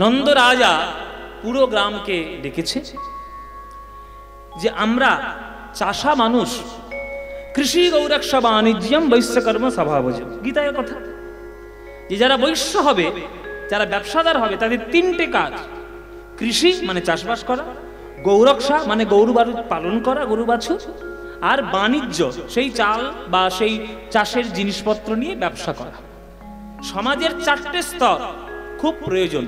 নন্দ রাজা পুরো গ্রামকে ডেকেছে যে আমরা চাষা মানুষ, কৃষি গৌরক্ষ বাণিজ্যম বৈশ্যকর্ম স্বভাবজ, গীতায় কথা, যে যারা বৈশ্য হবে, যারা ব্যবসাদার হবে, তাদের তিনটে কাজ। কৃষি মানে চাষবাস করা, গৌরক্ষা মানে গরু বাছুর পালন করা, গরু বাছুর, আর বাণিজ্য সেই চাল বা সেই চাষের জিনিসপত্র নিয়ে ব্যবসা করা। সমাজের চারটে স্তর খুব প্রয়োজন: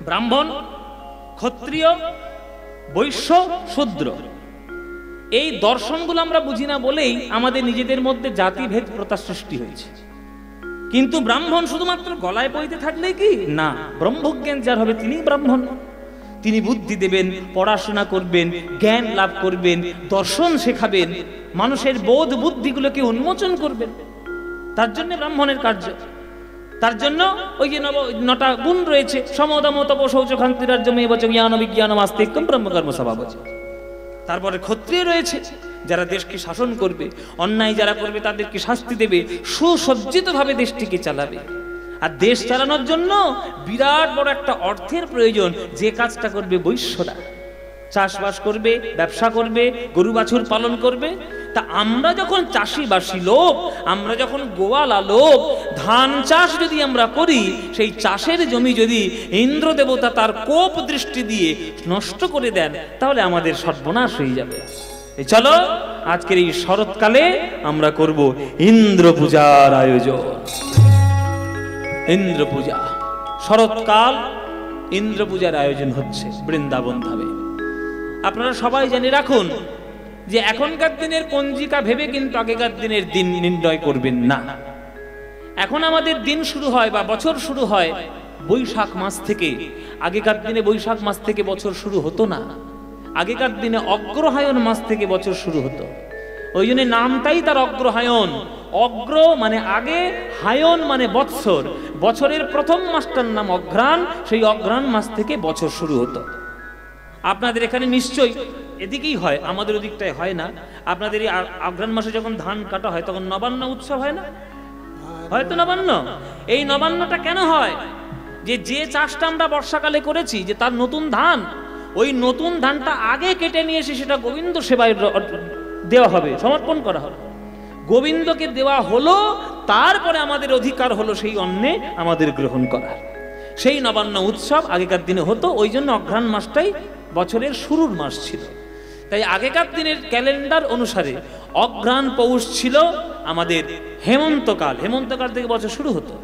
ব্রাহ্মণ, ক্ষত্রিয়, বৈশ্য, শূদ্র। এই দর্শনগুলো আমরা বুঝি না বলেই আমাদের নিজেদের মধ্যে জাতিভেদ প্রথা সৃষ্টি হয়েছে। কিন্তু ব্রাহ্মণ শুধুমাত্র গলায় পইতে থাকলেই কি না, ব্রহ্মজ্ঞান যার হবে তিনি ব্রাহ্মণ। তিনি বুদ্ধি দেবেন, পড়াশোনা করবেন, জ্ঞান লাভ করবেন, দর্শন শেখাবেন, মানুষের বোধ বুদ্ধিগুলোকে উন্মোচন করবেন। তার জন্য ব্রাহ্মণের কার্য। তার জন্য ওই যে 9টা গুণ রয়েছে, সমদম তপ শৌচ ক্ষান্তি রাজ্যমেব চ জ্ঞান বিজ্ঞানম আস্তিক্যম ব্রহ্মকর্ম স্বভাবজ। তারপরে ক্ষত্রিয় রয়েছে, যারা দেশকে শাসন করবে, অন্যায় যারা করবে তাদেরকে শাস্তি দেবে, সুসজ্জিতভাবে দেশটিকে চালাবে। আর দেশ চালানোর জন্য বিরাট বড় একটা অর্থের প্রয়োজন, যে কাজটা করবে বৈশ্যরা। চাষবাস করবে, ব্যবসা করবে, গরু বাছুর পালন করবে। তা আমরা যখন চাষিবাসী লোক, আমরা যখন গোয়ালা লোক, ধান চাষ যদি আমরা করি, সেই চাষের জমি যদি ইন্দ্র দেবতা তার কোপ দৃষ্টি দিয়ে নষ্ট করে দেন, তাহলে আমাদের সর্বনাশ হয়ে যাবে। চলো আজকের এই শরৎকালে আমরা করব ইন্দ্র পূজার আয়োজন। ইন্দ্র পূজা, শরৎকাল ইন্দ্র পূজার আয়োজন হচ্ছে বৃন্দাবন ধামে। আপনারা সবাই জেনে রাখুন যে এখনকার দিনের পঞ্জিকা ভেবে কিন্তু আগেকার দিনের দিন নির্ণয় করবেন না। এখন আমাদের দিন শুরু হয় বা বছর শুরু হয় বৈশাখ মাস থেকে। আগেকার দিনে বৈশাখ মাস থেকে বছর শুরু হতো না। আগেকার দিনে অগ্রহায়ণ মাস থেকে বছর শুরু হতো। ওই জন্য নামটাই তার অগ্রহায়ণ। অগ্র মানে আগে, হায়ন মানে বৎসর। বছরের প্রথম মাসটার নাম অঘ্রাণ, সেই অঘ্রাণ মাস থেকে বছর শুরু হতো। আপনাদের এখানে নিশ্চয়ই এদিকেই হয়, আমাদের ওদিকটাই হয় না। আপনাদের এই অঘ্রাণ মাসে যখন ধান কাটা হয় তখন নবান্ন উৎসব হয় না? হয়তো নবান্ন। এই নবান্নটা কেন হয়? যে চাষটা আমরা বর্ষাকালে করেছি, যে তার নতুন ধান, ওই নতুন ধানটা আগে কেটে নিয়ে এসে সেটা গোবিন্দ সেবায় দেওয়া হবে, সমর্পণ করা হবে। গোবিন্দকে দেওয়া হলো, তারপরে আমাদের অধিকার হলো সেই অন্নে আমাদের গ্রহণ করার। সেই নবান্ন উৎসব আগেকার দিনে হতো। ওই জন্য অঘ্রাণ মাসটাই বছরের শুরুর মাস ছিল। তাই আগেকার দিনের ক্যালেন্ডার অনুসারে অঘ্রাণ পৌষ ছিল আমাদের হেমন্তকাল। হেমন্তকাল থেকে বছর শুরু হতো।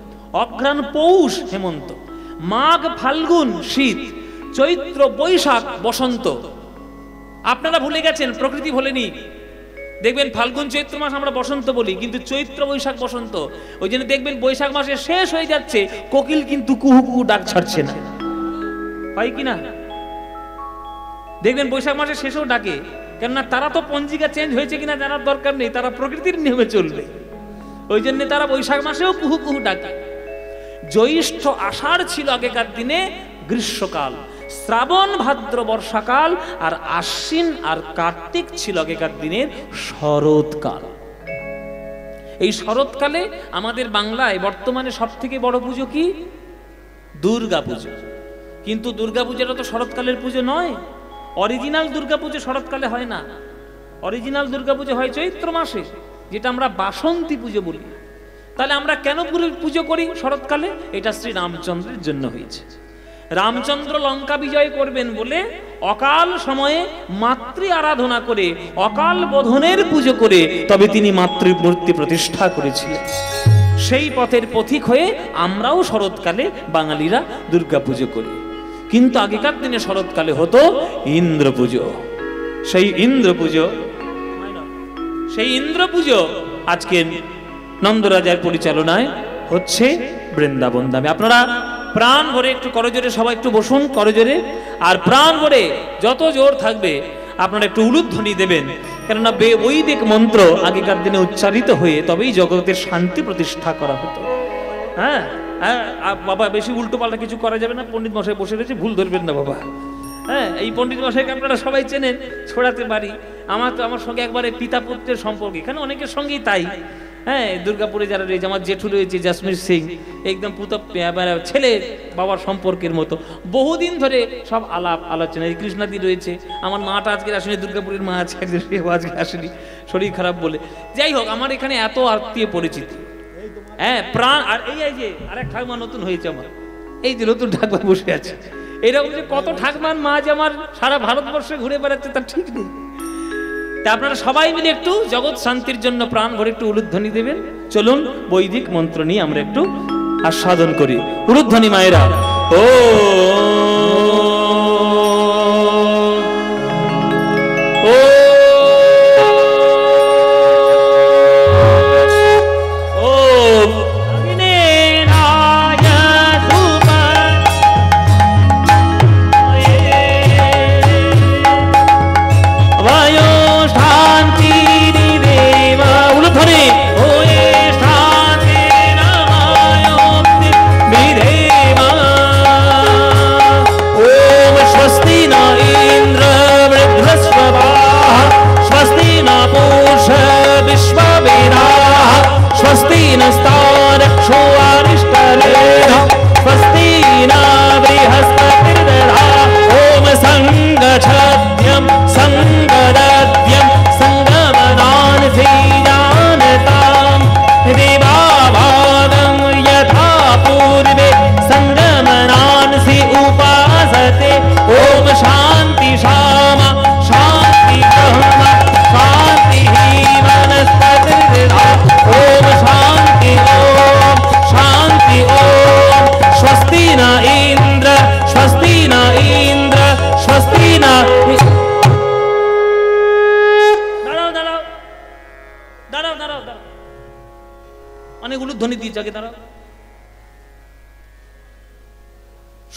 অঘ্রাণ পৌষ হেমন্ত, মাঘ ফাল্গুন শীত, চৈত্র বৈশাখ বসন্ত। আপনারা ভুলে গেছেন, প্রকৃতি ভোলেনি। দেখবেন ফাল্গুন চৈত্র মাস আমরা বসন্ত বলি, কিন্তু চৈত্র বৈশাখ বসন্ত। ওই জন্য দেখবেন বৈশাখ মাসে শেষ হয়ে যাচ্ছে, কোকিল কিন্তু কুহু কুহু ডাক ছাড়ছে না, হয় কিনা? দেখবেন বৈশাখ মাসে শেষেও ডাকে, কেননা তারা তো পঞ্জিকা চেঞ্জ হয়েছে কিনা জানার দরকার নেই, তারা প্রকৃতির নিয়মে চলবে। ওই জন্য তারা বৈশাখ মাসেও কুহু কুহু ডাকে। জ্যৈষ্ঠ আষাঢ় ছিল আগেকার দিনে গ্রীষ্মকাল, শ্রাবণ ভাদ্র বর্ষাকাল, আর আশ্বিন আর কার্তিক ছিল আগেকার দিনের শরৎকাল। এই শরৎকালে আমাদের বাংলায় বর্তমানে সব থেকে বড় পুজো কি? দুর্গা পুজো। কিন্তু দুর্গা পূজাটা তো শরৎকালের পুজো নয়। অরিজিনাল দুর্গা পুজো শরৎকালে হয় না। অরিজিনাল দুর্গা পুজো হয় চৈত্র মাসে, যেটা আমরা বাসন্তী পুজো বলি। তাহলে আমরা কেন পুজো করি শরৎকালে? এটা শ্রী রামচন্দ্রের জন্য হয়েছে। রামচন্দ্র লঙ্কা বিজয় করবেন বলে অকাল সময়ে মাতৃ আরাধনা করে, অকাল বোধনের পুজো করে তবে তিনি মাতৃমূর্তি প্রতিষ্ঠা করেছিলেন। সেই পথের পথিক হয়ে আমরাও শরৎকালে বাঙালিরা দুর্গা পুজো করি। কিন্তু আগেকার দিনে শরৎকালে হতো ইন্দ্র পুজো। সেই ইন্দ্র পুজো আজকে নন্দরাজার পরিচালনায় হচ্ছে বৃন্দাবন ধামে। আপনারা প্রাণ ভরে একটু করজোরে, সবাই একটু বসুন করজোরে, আর প্রাণ ভরে যত জোর থাকবে আপনারা একটু উলুধ্বনি দেবেন। কেননা বৈদিক মন্ত্র আগেকার দিনে উচ্চারিত হয়ে তবেই জগতের শান্তি প্রতিষ্ঠা করা হতো। হ্যাঁ হ্যাঁ বাবা, বেশি উল্টো পাল্টা কিছু করা যাবে না। পণ্ডিত মশাই বসে রয়েছে, ভুল ধরবেন না বাবা। হ্যাঁ, এই পণ্ডিত মশাইকে আপনারা সবাই চেনেন, ছড়াতে পারি। আমার সঙ্গে একবারে পিতা পুত্রের সম্পর্ক, এখানে অনেকের সঙ্গেই তাই। হ্যাঁ, দুর্গাপুরে যারা রয়েছে, আমার জেঠু রয়েছে জসমির সিং, একদম পুতো ছেলে বাবার সম্পর্কের মতো, বহুদিন ধরে সব আলাপ আলোচনা। কৃষ্ণাদি রয়েছে, আমার মাটা আজকে আসেনি, দুর্গাপুরের মা আছে একজন, সেও আজকে আসেনি শরীর খারাপ বলে। যাই হোক, আমার এখানে এত আত্মীয় পরিচিতি, হ্যাঁ প্রাণ। আর এই যে আরেক ঠাকুমা নতুন হয়েছে আমার, এই যে নতুন ঠাকুমা বসে আছে। এরকম যে কত ঠাকুমার মা যে আমার সারা ভারতবর্ষে ঘুরে বেড়াচ্ছে তার ঠিক নেই। তা আপনারা সবাই মিলে একটু জগৎ শান্তির জন্য প্রাণ ভরে একটু উলুধ্বনি দেবেন। চলুন বৈদিক মন্ত্র নিয়ে আমরা একটু আস্বাদন করি। উলুধ্বনি মায়েরা, ও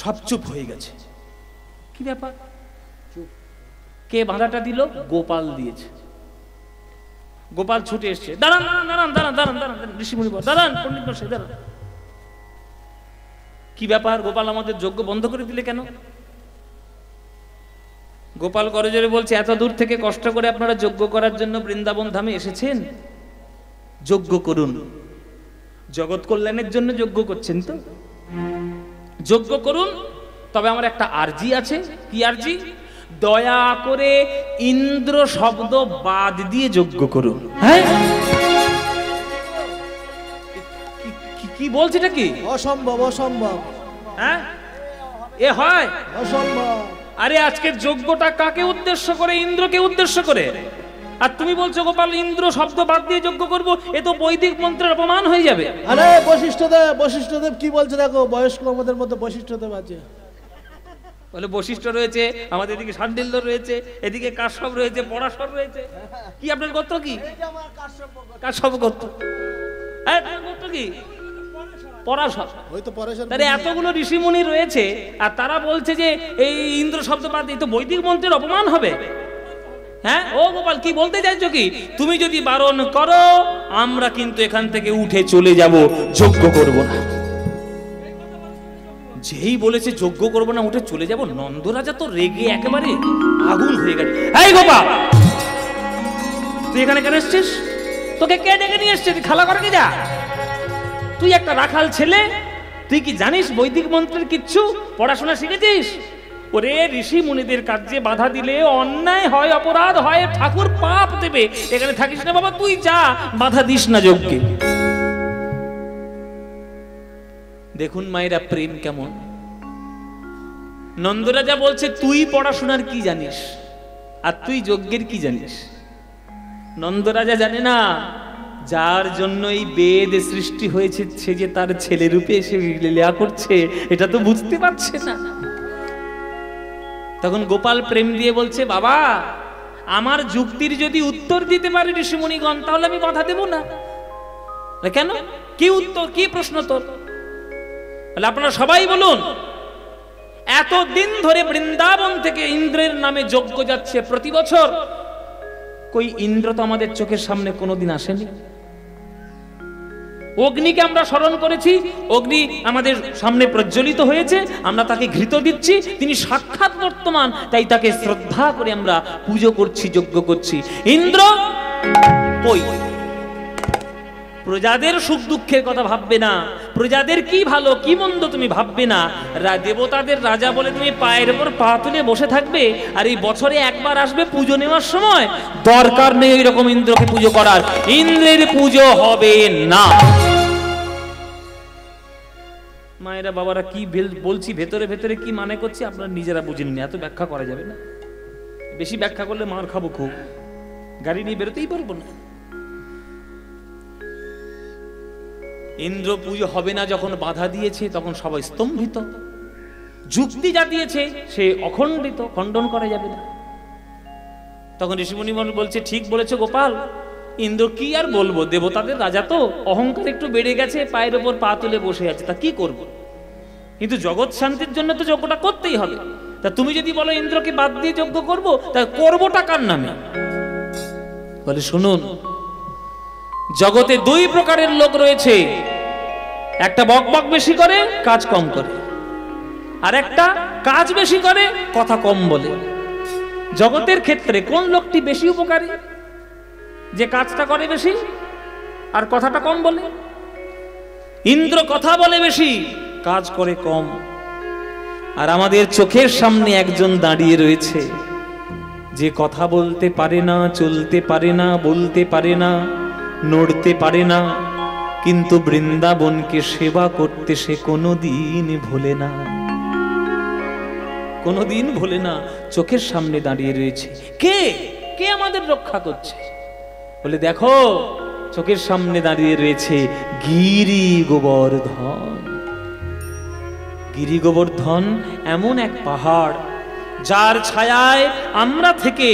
সব চুপ হয়ে গেছে। কি ব্যাপার? কে বাঁধাটা দিল? গোপাল দিয়েছে। গোপাল ছুটে এসছে, দাঁড়ান দাঁড়ান দাঁড়ান দাঁড়ান দাঁড়ান, ঋষিমুনি দাঁড়ান, পণ্ডিত মশাই দাঁড়ান। কি ব্যাপার? গোপাল আমাদের যজ্ঞ বন্ধ করে দিলে কেন? গোপাল করজোড়ে বলছে, এত দূর থেকে কষ্ট করে আপনারা যজ্ঞ করার জন্য বৃন্দাবন ধামে এসেছেন, যজ্ঞ করুন। জগৎ কল্যাণের জন্য যজ্ঞ করছেন তো যজ্ঞ করুন। তবে আমার একটা আরজি আছে। কি আরজি? দয়া করে ইন্দ্র শব্দ বাদ দিয়ে যজ্ঞ করুন। হ্যাঁ, কি বলছে এটা? কি অসম্ভব? অসম্ভব। হ্যাঁ, এ হয় অসম্ভব। আরে আজকের যজ্ঞটা কাকে উদ্দেশ্য করে? ইন্দ্রকে উদ্দেশ্য করে। আর তুমি বলছো গোপাল ইন্দ্র শব্দ বাদ দিয়ে যজ্ঞ করবো, এ তো বৈদিক মন্ত্রের অপমান হয়ে যাবে। আরে বশিষ্ঠদেব কি বলছে দেখো, বয়স্ক আমাদের মধ্যে বশিষ্ঠদেব আছে। বলে বশিষ্ঠ রয়েছে, আমাদের এদিকে শাণ্ডিল্য রয়েছে, এদিকে কাশ্যপ রয়েছে, পরাশর রয়েছে। কি আপনার গোত্র? কি কাশ্যপ গোত্র? গোত্র কি? পরাশর। তাহলে এতগুলো ঋষিমুনি রয়েছে আর তারা বলছে যে এই ইন্দ্র শব্দ বাদ দিয়ে, তো বৈদিক মন্ত্রের অপমান হবে। হ্যাঁ, ও গোপাল কি বলতে চাইছো? কি তুমি যদি বারণ করো আমরা কিন্তু এখান থেকে উঠে চলে যাব, যজ্ঞ করব না। যেই বলেছে যজ্ঞ করব না, উঠে চলে যাব, নন্দরাজা তো রেগে একেবারে আগুন হয়ে গেছে। এই গোপাল, তুই এখানে কেন এসছিস? তোকে কে ডেকে নিয়ে এসছে? তুই খালা করে যা। তুই একটা রাখাল ছেলে, তুই কি জানিস বৈদিক মন্ত্রের কিচ্ছু? পড়াশোনা শিখেছিস? ওরে ঋষি মুনিদের কাজে বাধা দিলে অন্যায় হয়, অপরাধ হয়, ঠাকুর পাপ দেবে। এখানে থাকিস না বাবা, তুই যা, বাধা দিস না যজ্ঞে। দেখুন মায়েরা প্রেম কেমন। নন্দরাজা বলছে তুই পড়াশোনার কি জানিস আর তুই যজ্ঞের কি জানিস? নন্দরাজা জানে না যার জন্য এই বেদ সৃষ্টি হয়েছে সে যে তার ছেলে রূপে এসে লীলা করছে, এটা তো বুঝতে পারছে না। তখন গোপাল প্রেম দিয়ে বলছে, বাবা আমার যুক্তির যদি উত্তর দিতে পারে ঋষিমুনিগণ তাহলে আমি বাধা দেব না। কেন? কি উত্তর, কি প্রশ্ন তোর? আপনারা সবাই বলুন, এতদিন ধরে বৃন্দাবন থেকে ইন্দ্রের নামে যজ্ঞ যাচ্ছে প্রতি বছর, কই ইন্দ্র তো আমাদের চোখের সামনে কোনোদিন আসেনি। অগ্নিকে আমরা স্মরণ করেছি, অগ্নি আমাদের সামনে প্রজ্বলিত হয়েছে, আমরা তাকে ঘৃত দিচ্ছি, তিনি সাক্ষাৎ বর্তমান, তাই তাকে শ্রদ্ধা করে আমরা পুজো করছি, যজ্ঞ করছি। ইন্দ্র কই? প্রজাদের সুখ দুঃখের কথা ভাববে না, প্রজাদের কি ভালো কি মন্দ তুমি ভাববে না, দেবতাদের রাজা বলে তুমি পায়ের উপর পা তুলে বসে থাকবে, আর এই বছরে একবার আসবে পুজো নেওয়ার সময়, দরকার নেই এরকম ইন্দ্রকে পুজো করার, ইন্দ্রের পুজো হবে না। মায়েরা বাবারা কি বলছি ভেতরে ভেতরে কি মানে করছি আপনারা নিজেরা বুঝেন না, এত ব্যাখ্যা করা যাবে না, বেশি ব্যাখ্যা করলে মার খাবো খুব, গাড়ি নিয়ে বেরোতেই পারবো না। ইন্দ্র পুজো হবে না যখন বাধা দিয়েছে তখন সবাই স্তম্ভিত, যুক্তি যা দিয়েছে সে অখণ্ডিত, খণ্ডন করা যাবে না। তখন ঋষিমুনি বলছে ঠিক বলেছে গোপাল, ইন্দ্র কি আর বলবো, দেবতাদের রাজা তো, অহংকার একটু বেড়ে গেছে, পায়ের ওপর পা তুলে বসে আছে, তা কি করব, কিন্তু জগৎ শান্তির জন্য তো যজ্ঞটা করতেই হবে। তা তুমি যদি বলো ইন্দ্রকে বাদ দিয়ে যজ্ঞ করবো, তা করবোটা কার নামে? বলে শুনুন, জগতে দুই প্রকারের লোক রয়েছে, একটা বকবক বেশি করে কাজ কম করে, আর একটা কাজ বেশি করে কথা কম বলে। জগতের ক্ষেত্রে কোন লোকটি বেশি উপকারী? যে কাজটা করে বেশি আর কথাটা কম বলে। ইন্দ্র কথা বলে বেশি, কাজ করে কম। আর আমাদের চোখের সামনে একজন দাঁড়িয়ে রয়েছে যে কথা বলতে পারে না, চলতে পারে না, বলতে পারে না, নড়তে পারে না, কিন্তু বৃন্দাবনকে সেবা করতে সে কোনোদিন ভোলে না, কোনোদিন ভোলে না। চোখের সামনে দাঁড়িয়ে রয়েছে, কে কে আমাদের রক্ষা করছে? বলে দেখো, চোখের সামনে দাঁড়িয়ে রয়েছে গিরি গোবর্ধন। গিরি গোবর্ধন এমন এক পাহাড়, যার ছায়ায় আমরা থেকে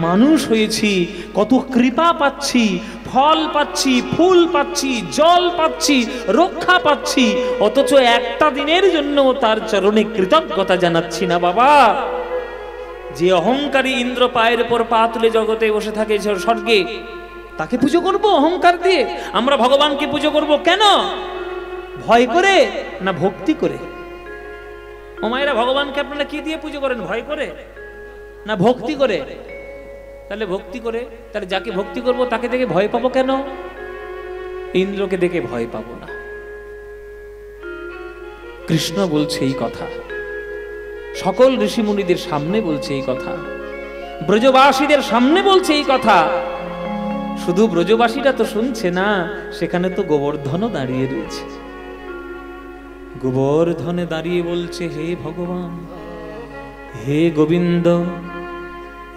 মানুষ হয়েছি, কত কৃপা পাচ্ছি, ফল পাচ্ছি, ফুল পাচ্ছি, জল পাচ্ছি, রক্ষা পাচ্ছি, অথচ একটা দিনের জন্য তার চরণে কৃতজ্ঞতা জানাচ্ছি না। বাবা, যে অহংকারী ইন্দ্র পায়ের উপর পা তুলে জগতে বসে থাকে স্বর্গে, তাকে পুজো করব অহংকার দিয়ে? আমরা ভগবানকে পুজো করব কেন? ভয় করে না ভক্তি করে? ও মায়েরা, ভগবানকে আপনারা কি দিয়ে পুজো করেন? ভয় করে না ভক্তি করে? তাহলে ভক্তি করে, তাহলে যাকে ভক্তি করব তাকে দেখে ভয় পাবো কেন? ইন্দ্রকে দেখে ভয় পাবো না। কৃষ্ণ বলছে এই কথা, সকল ঋষি মুনিদের সামনে বলছে এই কথা, ব্রজবাসীদের সামনে বলছে এই কথা। শুধু ব্রজবাসীরা তো শুনছে না, সেখানে তো গোবর্ধনও দাঁড়িয়ে রয়েছে। গোবর্ধনে দাঁড়িয়ে বলছে, হে ভগবান, হে গোবিন্দ,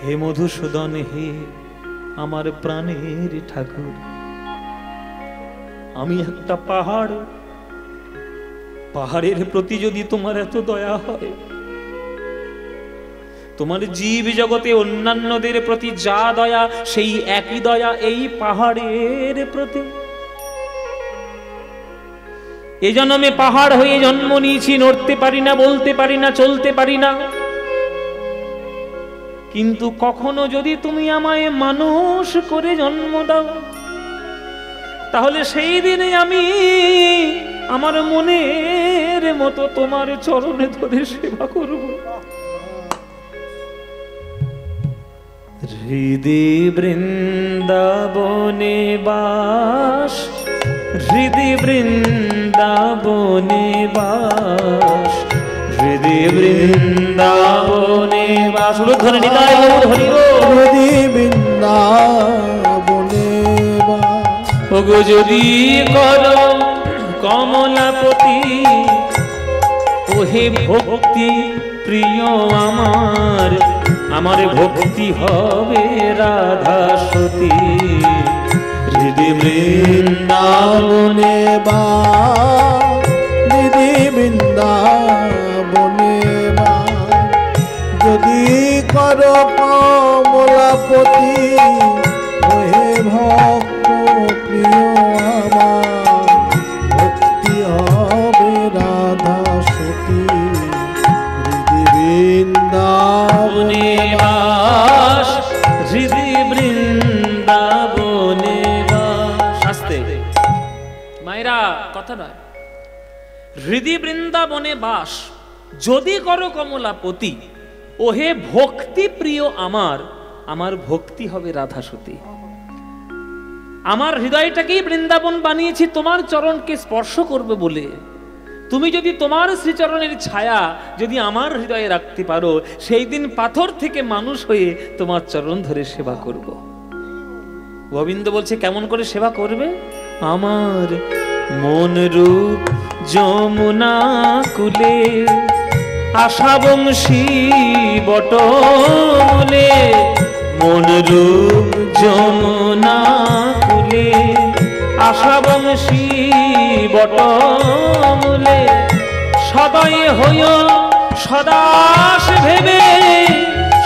হে মধুসূদন, হে আমার প্রাণের ঠাকুর, আমি একটা পাহাড়, পাহাড়ের প্রতি যদি তোমার এত দয়া হয়, তোমার জীব জগতে অন্যান্যদের প্রতি যা দয়া, সেই একই দয়া এই পাহাড়ের প্রতি। এই জন্মে পাহাড় হয়ে জন্ম নিয়েছি, নড়তে পারি না, বলতে পারি না, চলতে পারি না, কিন্তু কখনো যদি তুমি আমায় মানুষ করে জন্ম দাও, তাহলে সেই দিনে আমি আমার মনের মতো তোমার চরণে ধরে সেবা করব। হৃদি বৃন্দাবনে বাস, হৃদি বৃন্দাবনে বাস, হৃদি বৃন্দাবনে বাস। উলুধ্বনি নিতাই গৌর হরি বল। হৃদি বৃন্দাবনে বাস। ওগো যদি করো কমলাপতি, ওহে ভক্তি প্রিয় আমার, আমার ভক্তি হবে রাধা সতী। হৃদি বৃন্দাবনে বাস, হৃদি বৃন্দাবনে বাস। যদি করো কমলাপতি, ওহে ভক্ত প্রিয় আমার, ভক্তি হবে রাধা সতী। হৃদি বৃন্দাবনে বাস, হৃদি বৃন্দাবনে বাস। আস্তে মায়েরা, কথা নয়, হৃদি বৃন্দাবনে বাস, যদি করো কমলাপতি, ওহে ভক্তি প্রিয় আমার, আমার ভক্তি হবে রাধা সতী। আমার হৃদয়টাকেই বৃন্দাবন বানিয়েছি তোমার চরণকে স্পর্শ করবে বলে। তুমি যদি তোমার শ্রীচরণের ছায়া যদি আমার হৃদয়ে রাখতে পারো, সেই দিন পাথর থেকে মানুষ হয়ে তোমার চরণ ধরে সেবা করব। গোবিন্দ বলছে কেমন করে সেবা করবে? আমার মন রূপ যমুনা কুলে আশাবংশী বটমূলে, মন রূপ যমুনা কুলে আশাবংশী বটমূলে, সদয় হইও সদাস ভেবে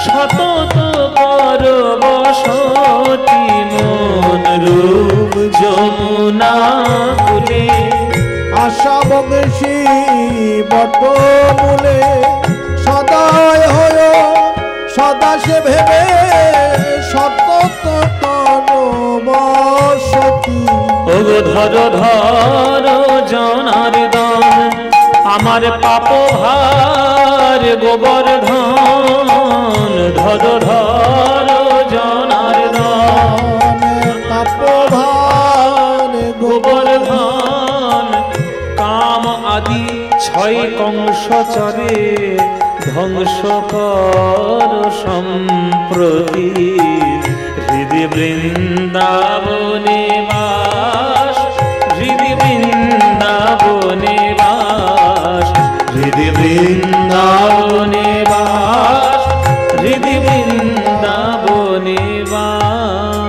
সতত কর বসতি, মন রূপ যমুনা কুলে আশাবংশী বটমূলে, সদয় হয় সদা সে ভেবে সতত বসতি। ওগো ধর ধর জনার্দন আমার পাপ ভার গোবর্ধন, ধর ধর জনার্দন পাপ ভার গোবর্ধন, কাম আদি ছয় কংস চরে ধ্বংস কর সম্প্রতি, হৃদয় বৃন্দাবনে বাস, হৃদয় বৃন্দাবনে বাস, হৃদয় বৃন্দাবনে বাস, হৃদয় বৃন্দাবনে বাস।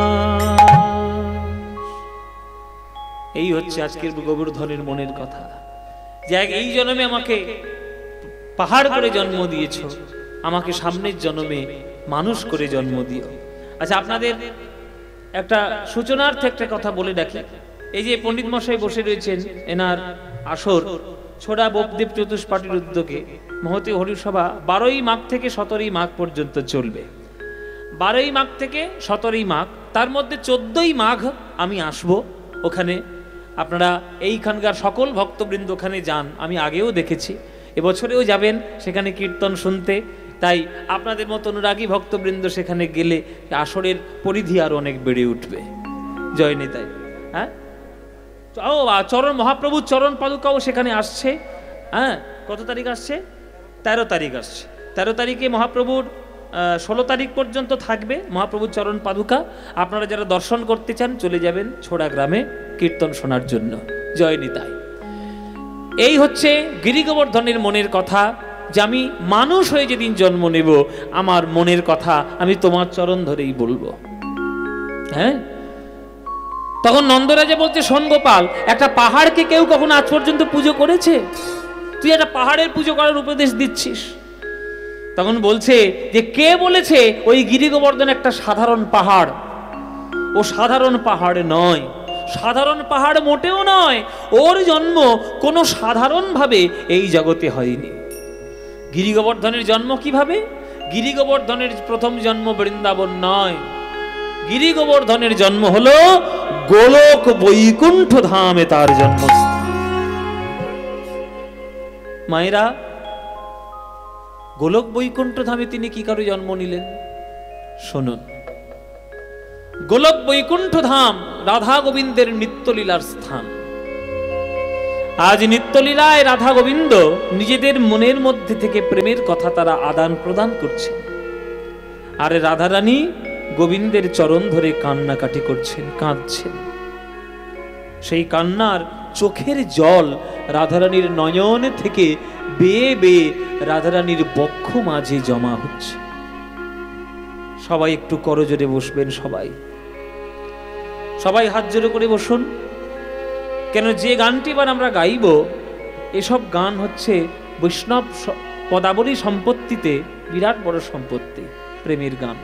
এই হচ্ছে আজকের গোবর্ধনের মনের কথা, যে এই জন্মে আমাকে পাহাড় করে জন্ম দিয়েছ, আমাকে সামনের জন্মে মানুষ করে জন্ম দিও। আচ্ছা, আপনাদের একটা সূচনার্থে একটা কথা বলে রাখি। এই যে পণ্ডিত মশাই বসে রয়েছেন, এনার আসর ছোড়া বোপদেব চতুষ্পাঠীর উদ্যোগে মহতী হরিসভা 12ই মাঘ থেকে 17ই মাঘ পর্যন্ত চলবে। 12ই মাঘ থেকে 17ই মাঘ, তার মধ্যে 14ই মাঘ আমি আসব ওখানে। আপনারা এইখানকার সকল ভক্তবৃন্দ ওখানে যান, আমি আগেও দেখেছি, এবছরেও যাবেন সেখানে কীর্তন শুনতে। তাই আপনাদের মতো অনুরাগী ভক্তবৃন্দ সেখানে গেলে আসরের পরিধি আরো অনেক বেড়ে উঠবে। জয় নিতাই। হ্যাঁ, ও চরণ মহাপ্রভুর চরণ পাদুকাও সেখানে আসছে। হ্যাঁ, কত তারিখ আসছে? 13 তারিখ আসছে। 13 তারিখে মহাপ্রভুর 16 তারিখ পর্যন্ত থাকবে মহাপ্রভুর চরণ পাদুকা। আপনারা যারা দর্শন করতে চান চলে যাবেন ছোড়া গ্রামে কীর্তন শোনার জন্য। জয় নিতাই। এই হচ্ছে গিরি গোবর্ধনের মনের কথা, যে আমি মানুষ হয়ে যেদিন জন্ম নেব আমার মনের কথা আমি তোমার চরণ ধরেই বলবো। হ্যাঁ, তখন নন্দরাজা বলছে, শোন গোপাল, একটা পাহাড়কে কেউ কখনো আজ পর্যন্ত পুজো করেছে? তুই একটা পাহাড়ের পুজো করার উপদেশ দিচ্ছিস। তখন বলছে যে কে বলেছে ওই গিরি গোবর্ধন একটা সাধারণ পাহাড়? ও সাধারণ পাহাড় নয়, সাধারণ পাহাড় মোটেও নয়। ওর জন্ম কোনো সাধারণ ভাবে এই জগতে হয়নি। গিরি গোবর্ধনের জন্ম কিভাবে? গিরি গোবর্ধনের প্রথম জন্ম বৃন্দাবন নয়, গিরি গোবর্ধনের জন্ম হলো গোলক বৈকুণ্ঠ ধামে তার জন্মস্থান। মায়েরা, গোলক বৈকুণ্ঠ ধামে তিনি কি করে জন্ম নিলেন শুনুন। গোলক বৈকুণ্ঠ ধাম রাধা গোবিন্দের নিত্যলীলার স্থান। আজ নিত্যলীলায় রাধা গোবিন্দ নিজেদের মনের মধ্যে থেকে প্রেমের কথা তারা আদান প্রদান করছেন, আর রাধারানী গোবিন্দের চরণ ধরে কান্নাকাটি করছেন, কাঁদছেন। সেই কান্নার চোখের জল রাধারানীর নয়ন থেকে বেয়ে বেয়ে রাধারানীর বক্ষ মাঝে জমা হচ্ছে। সবাই একটু করজোরে বসবেন, সবাই সবাই হাত জোড়ে করে বসুন। কেন, যে গানটি এবার আমরা গাইব এসব গান হচ্ছে বৈষ্ণব পদাবলী সম্পত্তিতে বিরাট বড় সম্পত্তি, প্রেমের গান।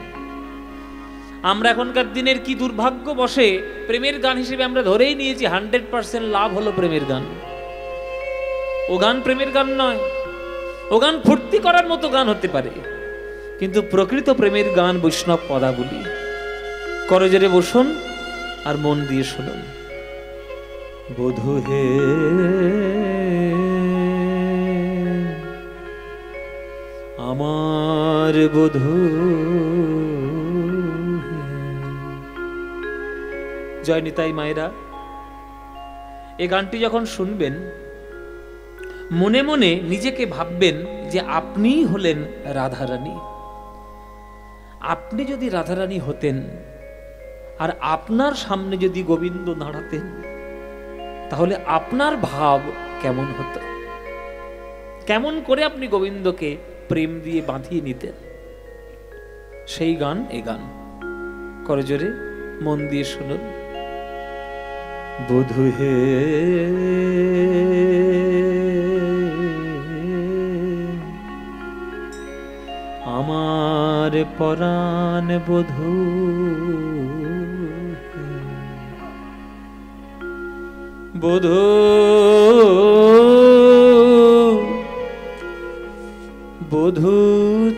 আমরা এখনকার দিনের কি দুর্ভাগ্য বসে প্রেমের গান হিসেবে আমরা ধরেই নিয়েছি 100% লাভ হলো প্রেমের গান। ও গান প্রেমের গান নয়, ও গান ফুর্তি করার মতো গান হতে পারে, কিন্তু প্রকৃত প্রেমের গান বৈষ্ণব পদাবলী। করজোরে বসুন আর মন দিয়ে শুনুন। বধূ হে আমার বধূ, জয় নিতাই মায়েরা, এই গানটি যখন শুনবেন মনে মনে নিজেকে ভাববেন যে আপনিই হলেন রাধারানী। আপনি যদি রাধারানী হতেন আর আপনার সামনে যদি গোবিন্দ দাঁড়াতেন, তাহলে আপনার ভাব কেমন হতো? কেমন করে আপনি গোবিন্দকে প্রেম দিয়ে বাঁধিয়ে নিতেন? সেই গান এই গান। করজোরে মন দিয়ে শুনুন। বধূ হে আমার পরাণ বধূ, বধূ বধূ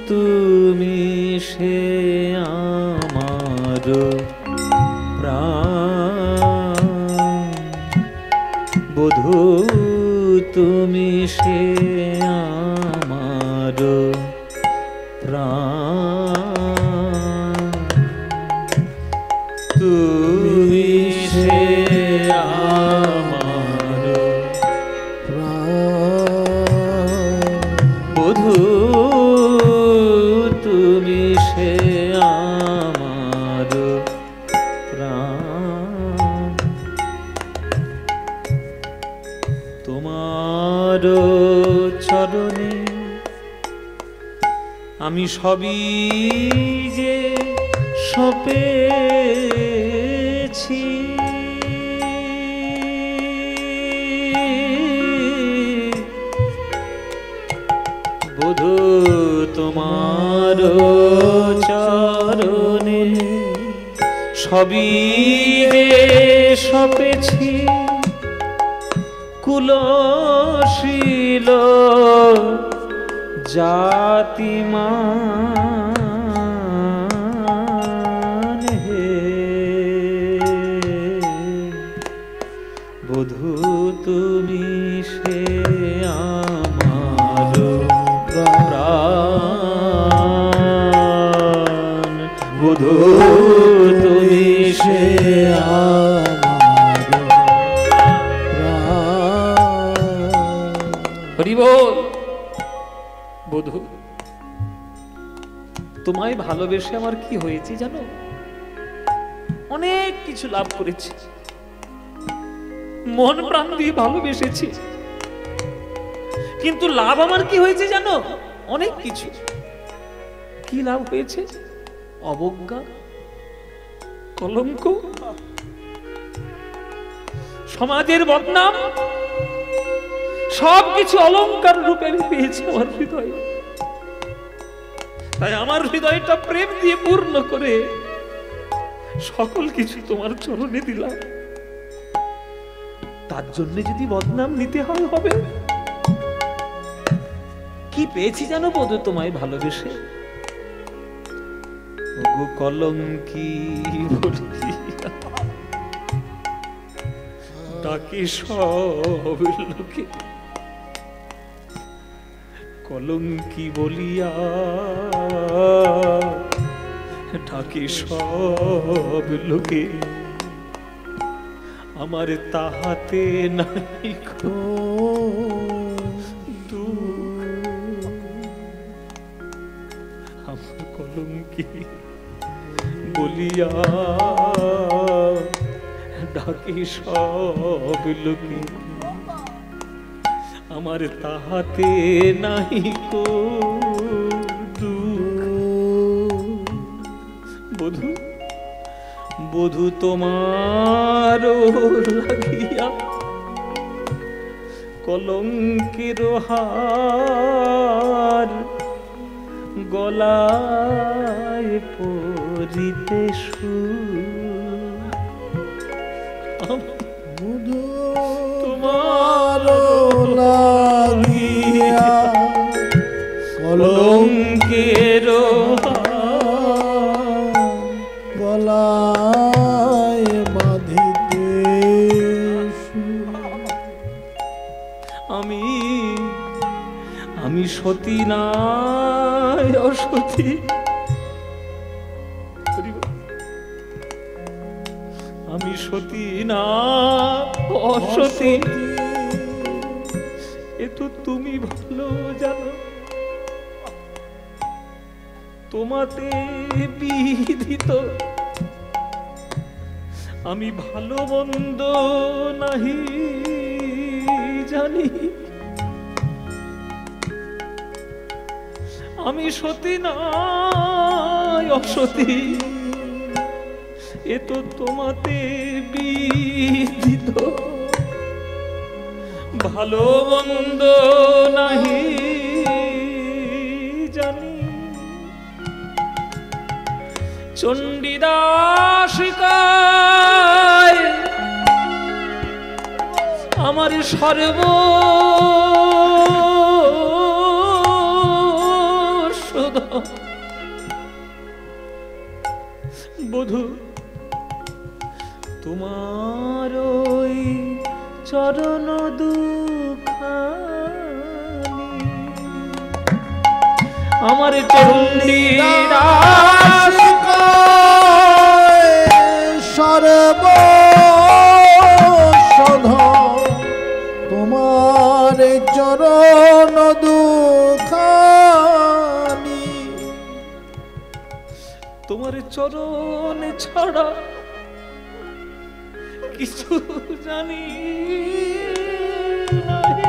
তুমি সে আমার প্রাণ, বধূ তুমি সে আমার প্রাণ, তুমি সে আমার প্রাণ, বধূ তুমি সে আমার প্রাণ, তোমার চরণে আমি সবই যে সপেছি, বধূ তোমার চরণে সবই যে সপেছি, কুলশীল জাতিমান হে, বধূ তুমি সে আমার প্রাণ, বধূ তুমি সে আমার প্রাণ। হরি বল। বধূ তোমায় ভালোবেসে আমার কি হয়েছে জানো? অনেক কিছু লাভ করেছি, মন প্রাণ দিয়ে ভালোবেসেছি, কিন্তু লাভ আমার কি হয়েছে জানো? অনেক কিছু। কি লাভ হয়েছে? অবজ্ঞা, কলঙ্ক, সমাজের বদনাম, সবকিছু অলংকার রূপে আমি পেয়েছি আমার হৃদয়ে। তাই আমার হৃদয়টা প্রেম দিয়ে পূর্ণ করে সকল কিছু তোমার চরণে দিলাম। তার জন্য যদি বদনাম নিতে হয় হবে। কি পেয়েছি জানো বধূ তোমায় ভালোবেসে? ওগো কলঙ্কি বলিয়া ডাকে সব লোকে, কলঙ্কি বলিয়া ডাকে সব লোকে, আমার তাহাতে নাই আমার কলঙ্কি বলিয়া ডাকে সব লোকে, আমার তাহাতে নাই কো বধূ, বধূ তোমার লাগিয়া কলঙ্কের হার গলায় পরিতে বধূ তোমার লাগিয়া কলঙ্কের গলায় বাঁধিতে আমি সতী নাই অসতী, আমি সতী না অসতী এ তো তুমি ভালো জানো। তোমাতে বিধিত আমি ভালো মন্দ নাহি জানি। আমি সতী না অসতী এ তো তোমাতে বিধিত ভালো মন্দ নাহি জানি। চণ্ডীদাসিকায় আমার সর্ব বধূ তোমার ওই চরণ দুখানি আমার চণ্ডীদাসিকায় সর্বশোধ তোমার চরণ দুখানি। তোমার চরণ ছাড়া কিছু জানি নাই।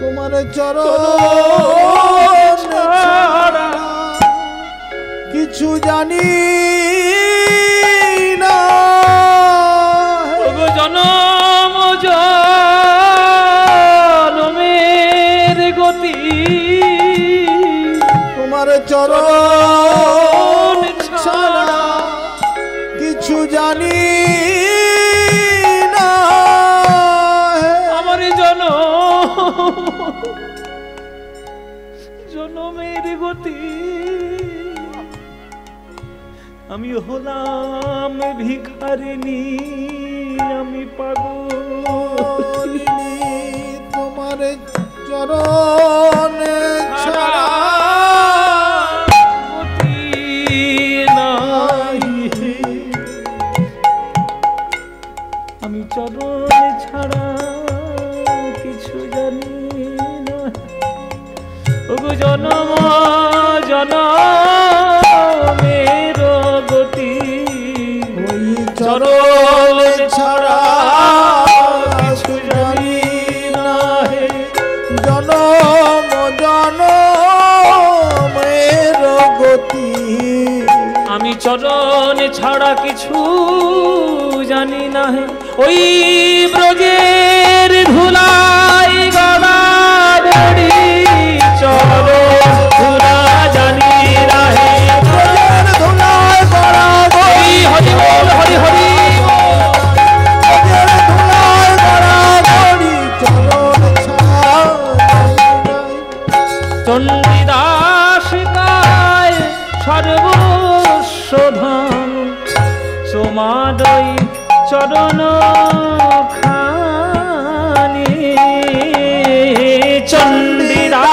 তোমার চরণ ছাড়া কিছু জানি না। জনম জনমের গতি তোমার চরণ ছাড়া কিছু জানি না। আমার জনমের গতি আমি হলাম ভিখারিনী আমি পাগলিনী। তোমার চরণ ছাড়া গতি নাই। আমি চরণ ছাড়া কিছু জানি না। ওগো জনম জনমের গতি ওই চরণ ছাড়া কিছু জানি না। হে জনম জনমের গতি আমি চরণ ছাড়া কিছু জানি না। হে ওই ব্রজের ধুলাই গড়াগড়ি চরণ ধুলা জানি না। হে ব্রজের ধুলায় গড়াগড়ি হরি বল হরি হরি ব্রজের ধুলায় গড়াগড়ি চরণ ছাড়া চণ্ডীদাসিকায় সর্বশোধন তোমার ওই চরণ খানি। চণ্ডীদাসিকায়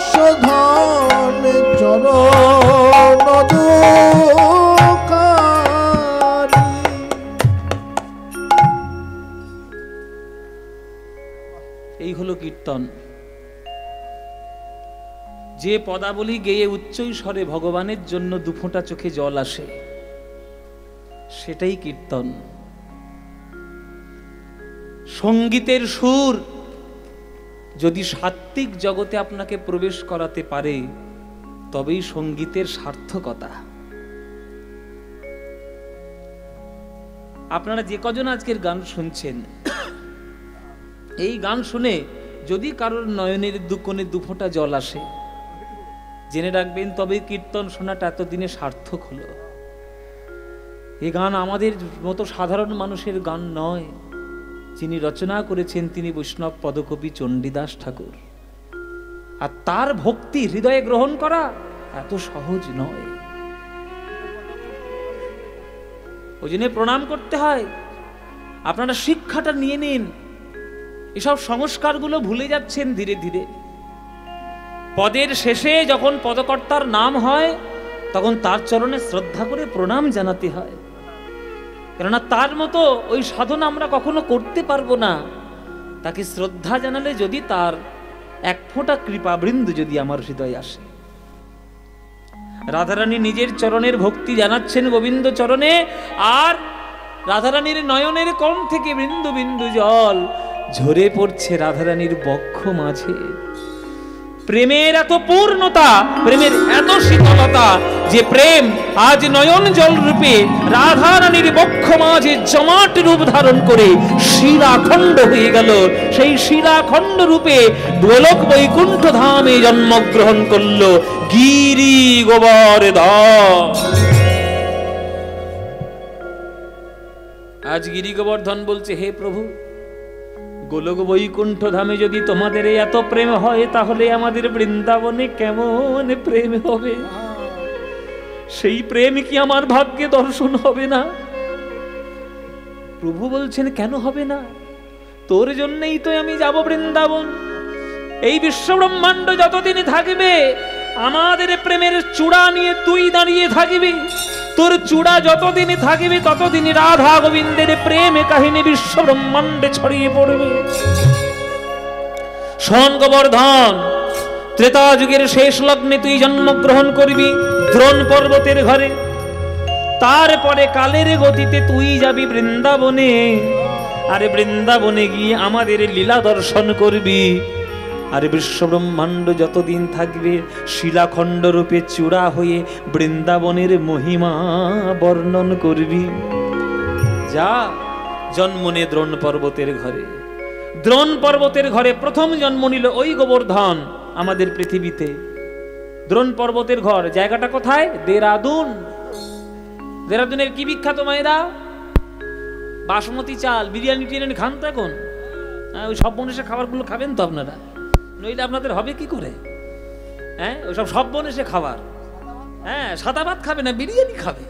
সর্বশোধন চরণ দুখানি। এই হলো কীর্তন। যে পদাবলী গেয়ে উচ্চ স্বরে ভগবানের জন্য দুফোঁটা চোখে জল আসে সেটাই কীর্তন। সঙ্গীতের সুর যদি সাত্ত্বিক জগতে আপনাকে প্রবেশ করাতে পারে তবেই সঙ্গীতের সার্থকতা। আপনারা যে কজন আজকের গান শুনছেন এই গান শুনে যদি কারোর নয়নের দুকোণে দুফোঁটা জল আসে জেনে রাখবেন তবে কীর্তন শোনাটা এতদিনে সার্থক হলো। এই গান আমাদের মতো সাধারণ মানুষের গান নয়। যিনি রচনা করেছেন তিনি বৈষ্ণব পদকবি চণ্ডীদাস ঠাকুর। আর তার ভক্তি হৃদয়ে গ্রহণ করা এত সহজ নয়। ওই জন্য প্রণাম করতে হয়। আপনারা শিক্ষাটা নিয়ে নিন। এসব সংস্কারগুলো ভুলে যাচ্ছেন ধীরে ধীরে। পদের শেষে যখন পদকর্তার নাম হয় তখন তার চরণে শ্রদ্ধা করে প্রণাম জানাতে হয়, কেননা তার মতো ওই সাধনা আমরা কখনো করতে পারবো না। তাকে শ্রদ্ধা জানালে যদি তার এক ফোঁটা কৃপাবৃন্দ যদি আমার হৃদয়ে আসে। রাধারানী নিজের চরণের ভক্তি জানাচ্ছেন গোবিন্দ চরণে, আর রাধারানীর নয়নের কোণ থেকে বিন্দু বিন্দু জল ঝরে পড়ছে রাধারানীর বক্ষ মাঝে। প্রেমের এত পূর্ণতা, প্রেমের এত শীতলতা যে প্রেম আজ নয়ন জল রূপে রাধারানীর বক্ষ মাঝে জমাট রূপ ধারণ করে শিলাখণ্ড হয়ে গেল। সেই শিলাখণ্ড রূপে গোলক বৈকুণ্ঠ ধামে জন্মগ্রহণ করল গিরি গোবর্ধন। আজ গিরি গোবর্ধন বলছে, হে প্রভু, গোলক বৈকুণ্ঠ ধামে যদি তোমাদের এত প্রেম হয়, তাহলে আমাদের বৃন্দাবনে কেমন প্রেম হবে? সেই প্রেম কি আমার ভাগ্যে দর্শন হবে না? প্রভু বলছেন, কেন হবে না? তোর জন্যই তো আমি যাব বৃন্দাবন। এই বিশ্ব ব্রহ্মাণ্ড যতদিন থাকবে, আমাদের প্রেমের চূড়া নিয়ে তুই দাঁড়িয়ে থাকবি। তোর চূড়া যতদিন থাকবে, ততদিন রাধা গোবিন্দের প্রেম কাহিনী বিশ্ব ব্রহ্মাণ্ডে ছড়িয়ে পড়বে। শোন গোবর্ধন, ত্রেতা যুগের শেষ লগ্নে তুই জন্মগ্রহণ করবি দ্রোণ পর্বতের ঘরে। তারপরে কালের গতিতে তুই যাবি বৃন্দাবনে। আরে বৃন্দাবনে গিয়ে আমাদের লীলা দর্শন করবি। আর বিশ্ব ব্রহ্মাণ্ড যতদিন থাকবে, শিলাখণ্ড রূপে চূড়া হয়ে বৃন্দাবনের মহিমা বর্ণন করবি। যা, জন্ম নে দ্রোণ পর্বতের ঘরে। দ্রোণ পর্বতের ঘরে প্রথম জন্ম নিল ওই গোবর্ধন আমাদের পৃথিবীতে। দ্রোণ পর্বতের ঘর, জায়গাটা কোথায়? দেরাদুন। দেরাদুনের কি বিখ্যাত মায়েরা? বাসমতি চাল, বিরিয়ানি টিরিয়ানি খান তো এখন? ওই সব মানুষের খাবারগুলো খাবেন তো আপনারা, নইলে আপনাদের হবে কি করে? হ্যাঁ, ওইসব সব বনেছে খাবার। হ্যাঁ, সাদা ভাত খাবে না, বিরিয়ানি খাবে।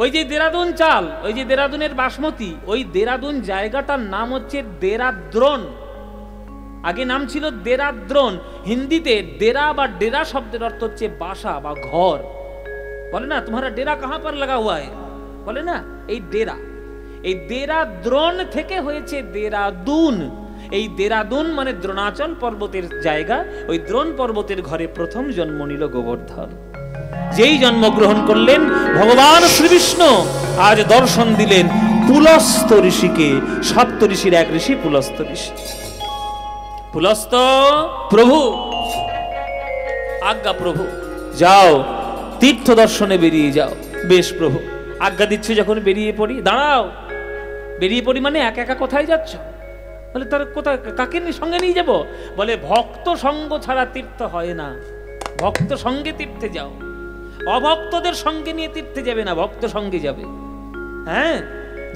ওই যে দেরাদুন চাল, ওই যে দেরাদুনের বাসমতি, ওই দেরাদুন জায়গাটার নাম হচ্ছে দেরাদ্রোণ। আগে নাম ছিল দেরাদ্রোণ। হিন্দিতে দেরা বা ডেরা শব্দের অর্থ হচ্ছে বাসা বা ঘর। বলে না, তোমারা ডেরা কাহা পর লাগা হুয়া है, বলে না, এই ডেরা। এই দেরাদ্রোণ থেকে হয়েছে দেরাদুন। এই দেরাদুন মানে দ্রোণাচল পর্বতের জায়গা। ওই দ্রোণ পর্বতের ঘরে প্রথম জন্ম নিল গোবর্ধন। যেই জন্মগ্রহণ করলেন, ভগবান শ্রীবিষ্ণু আজ দর্শন দিলেন পুলস্ত ঋষিকে। সপ্ত ঋষির এক ঋষি পুলস্ত ঋষি। পুলস্ত প্রভু, আজ্ঞা প্রভু, যাও তীর্থ দর্শনে বেরিয়ে যাও। বেশ প্রভু, আজ্ঞা দিচ্ছি, যখন বেরিয়ে পড়ি। দাঁড়াও, বেরিয়ে পড়ি মানে একা একা কোথায় যাচ্ছ? বলে, তার কোথায়, কাকে সঙ্গে নিয়ে যাব? বলে, ভক্ত সঙ্গ ছাড়া তীর্থ হয় না। ভক্ত সঙ্গে তীর্থে যাও, অভক্তদের সঙ্গে নিয়ে তীর্থে যাবে না, ভক্ত সঙ্গে যাবে। হ্যাঁ,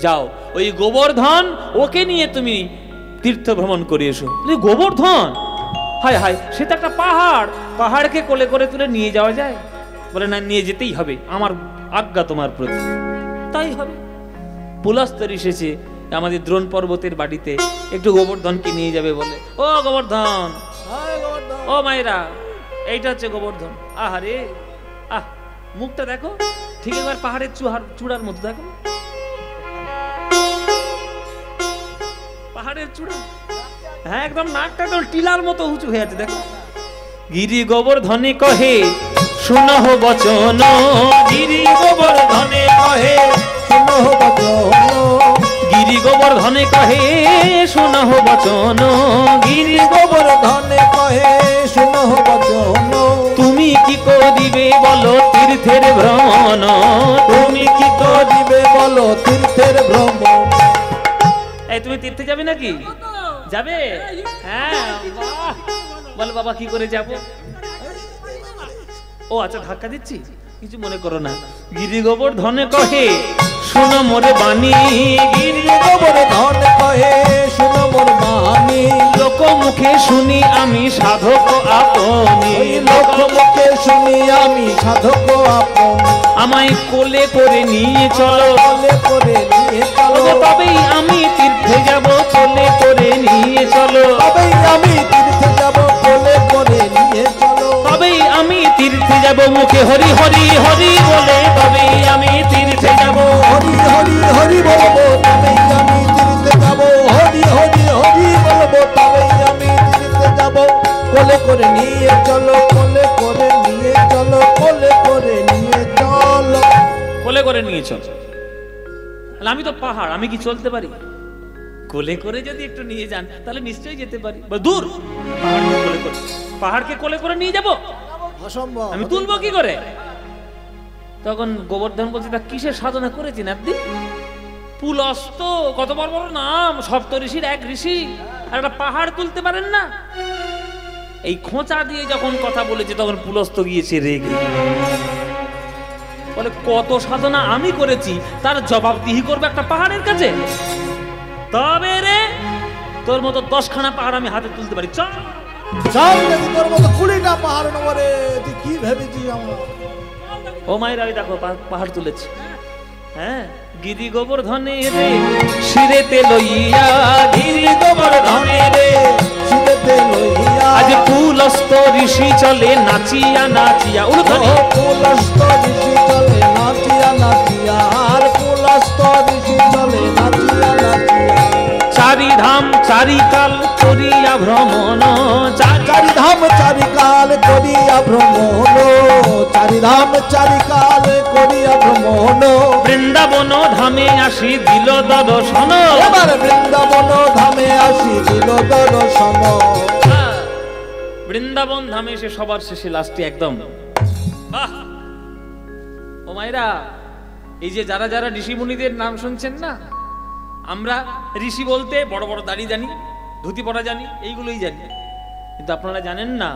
যাও, ওই গোবর্ধন ওকে নিয়ে তুমি তীর্থ ভ্রমণ করে এসো। গোবর্ধন, হায় হায়, সে তো একটা পাহাড়, পাহাড়কে কোলে করে তুলে নিয়ে যাওয়া যায়? বলে, না, নিয়ে যেতেই হবে, আমার আজ্ঞা তোমার প্রতি। তাই হবে। পুলস্ত এসেছে আমাদের দ্রোণ পর্বতের বাড়িতে, একটু গোবর্ধনকে নিয়ে যাবে বলে। ও গোবর্ধন, ও মায়েরা, এইটা হচ্ছে গোবর্ধন। আহারে, আহ, মুখটা দেখো, ঠিক একবার পাহাড়ের চূড়ার মতো দেখো, পাহাড়ের চূড়া। হ্যাঁ, একদম নাকটা একদম টিলার মতো উঁচু হয়ে আছে, দেখো। গিরি গোবর্ধনে কহে শুনহ বচন, গিরি গোবর্ধনে কহে শুনহ বচন, গিরি গোবর্ধনে কহে শুনহ বচন, গিরি গোবর্ধনে কহে শুনহ বচন। তুমি কি করিবে বলো তীর্থের ভ্রমণ, তুমি কি করিবে বলো তীর্থের ভ্রমণ। এই, তুমি তীর্থে যাবে নাকি? যাবে? হ্যাঁ, বলো বাবা, কি করে যাব? ও আচ্ছা, ধাক্কা দিচ্ছি, কিছু মনে করো না। গিরি গোবর্ধনে কহে শুনো মোরে বাণী, গিরি গোবর্ধনে কহে শুনো মোর বাণী। লোক মুখে শুনি আমি সাধক আপনি, লোক মুখে শুনি আমি সাধক আপনি। আমায় কোলে করে নিয়ে চলো, কোলে করে নিয়ে চলো, তবেই আমি তীর্থে যাব, কোলে করে নিয়ে চলো, তবেই আমি তীর্থে যাব, কোলে করে নিয়ে চলো, তবেই আমি তীর্থে যাব, যাব মুখে হরি হরি হরি বলে তবেই আমি তীর্থে যাব। হরি হরি হরি বলবো তবেই আমি তীর্থে যাব। হরি হরি হরি বলবো তবেই আমি তীর্থে যাব। কোলে করে নিয়ে চলো, কোলে করে নিয়ে চলো, কোলে করে নিয়ে চলো। কোলে করে নিয়ে চল। আমি তো পাহাড়, আমি কি চলতে পারি? কোলে করে যদি একটু নিয়ে যান তাহলে নিশ্চয়ই যেতে পারি। দূর, পাহাড়কে কোলে করে নিয়ে যাব, অসম্ভব। আমি তুলবো কি করে? তখন গোবর্ধন বলছে, তা কিসের সাধনা করেছেন আপনি? পুলস্ত, কত বড় বড় নাম, সপ্ত ঋষির এক ঋষি, আর একটা পাহাড় তুলতে পারেন না? এই খোঁচা দিয়ে যখন কথা বলেছে তখন পুলস্ত গিয়েছে রেগে, বলে কত সাধনা আমি করেছি তার জবাবদিহি করবে একটা পাহাড়ের কাছে? তবে রে তোর মতো 10খানা পাহাড় আমি হাতে তুলতে পারি, চল। চল দেখি তোর মতো 20টা পাহাড় নেবো রে। তুই কি ভেবেছিস আমরা? ও মায়েরা, ওই দেখো পাহাড় তুলেছে। হ্যাঁ, গিরি গোবর্ধনে রে শিরেতে লইয়া, গিরি গোবর্ধনে রে শিরেতে লইয়া, আজ পুলস্ত ঋষি চলে নাচিয়া নাচিয়া। উলুধ্বনি, পুলস্ত ঋষি চলে নাচিয়া নাচিয়া, আর পুলস্ত ঋষি চলে নাচিয়া নাচিয়া। চারি ধাম চারি কাল করিয়া ভ্রমণ, চারি ধাম চারি কাল করিয়া ভ্রমণ, চারি ধাম চারি কাল করিয়া ভ্রমণ। বৃন্দাবন ধামে আসি দিল দর্শন, এবার বৃন্দাবন ধামে আসি দিল দর্শন। বৃন্দাবন ধামে এসে সবার শেষে লাস্টে একদম বাহ। ও মায়েরা, এই যে যারা যারা ঋষি মুনিদের নাম শুনছেন না, আমরা ঋষি বলতে বড় বড় দাড়ি জানি, ধুতি পরা জানি, এইগুলোই জানি, কিন্তু আপনারা জানেন না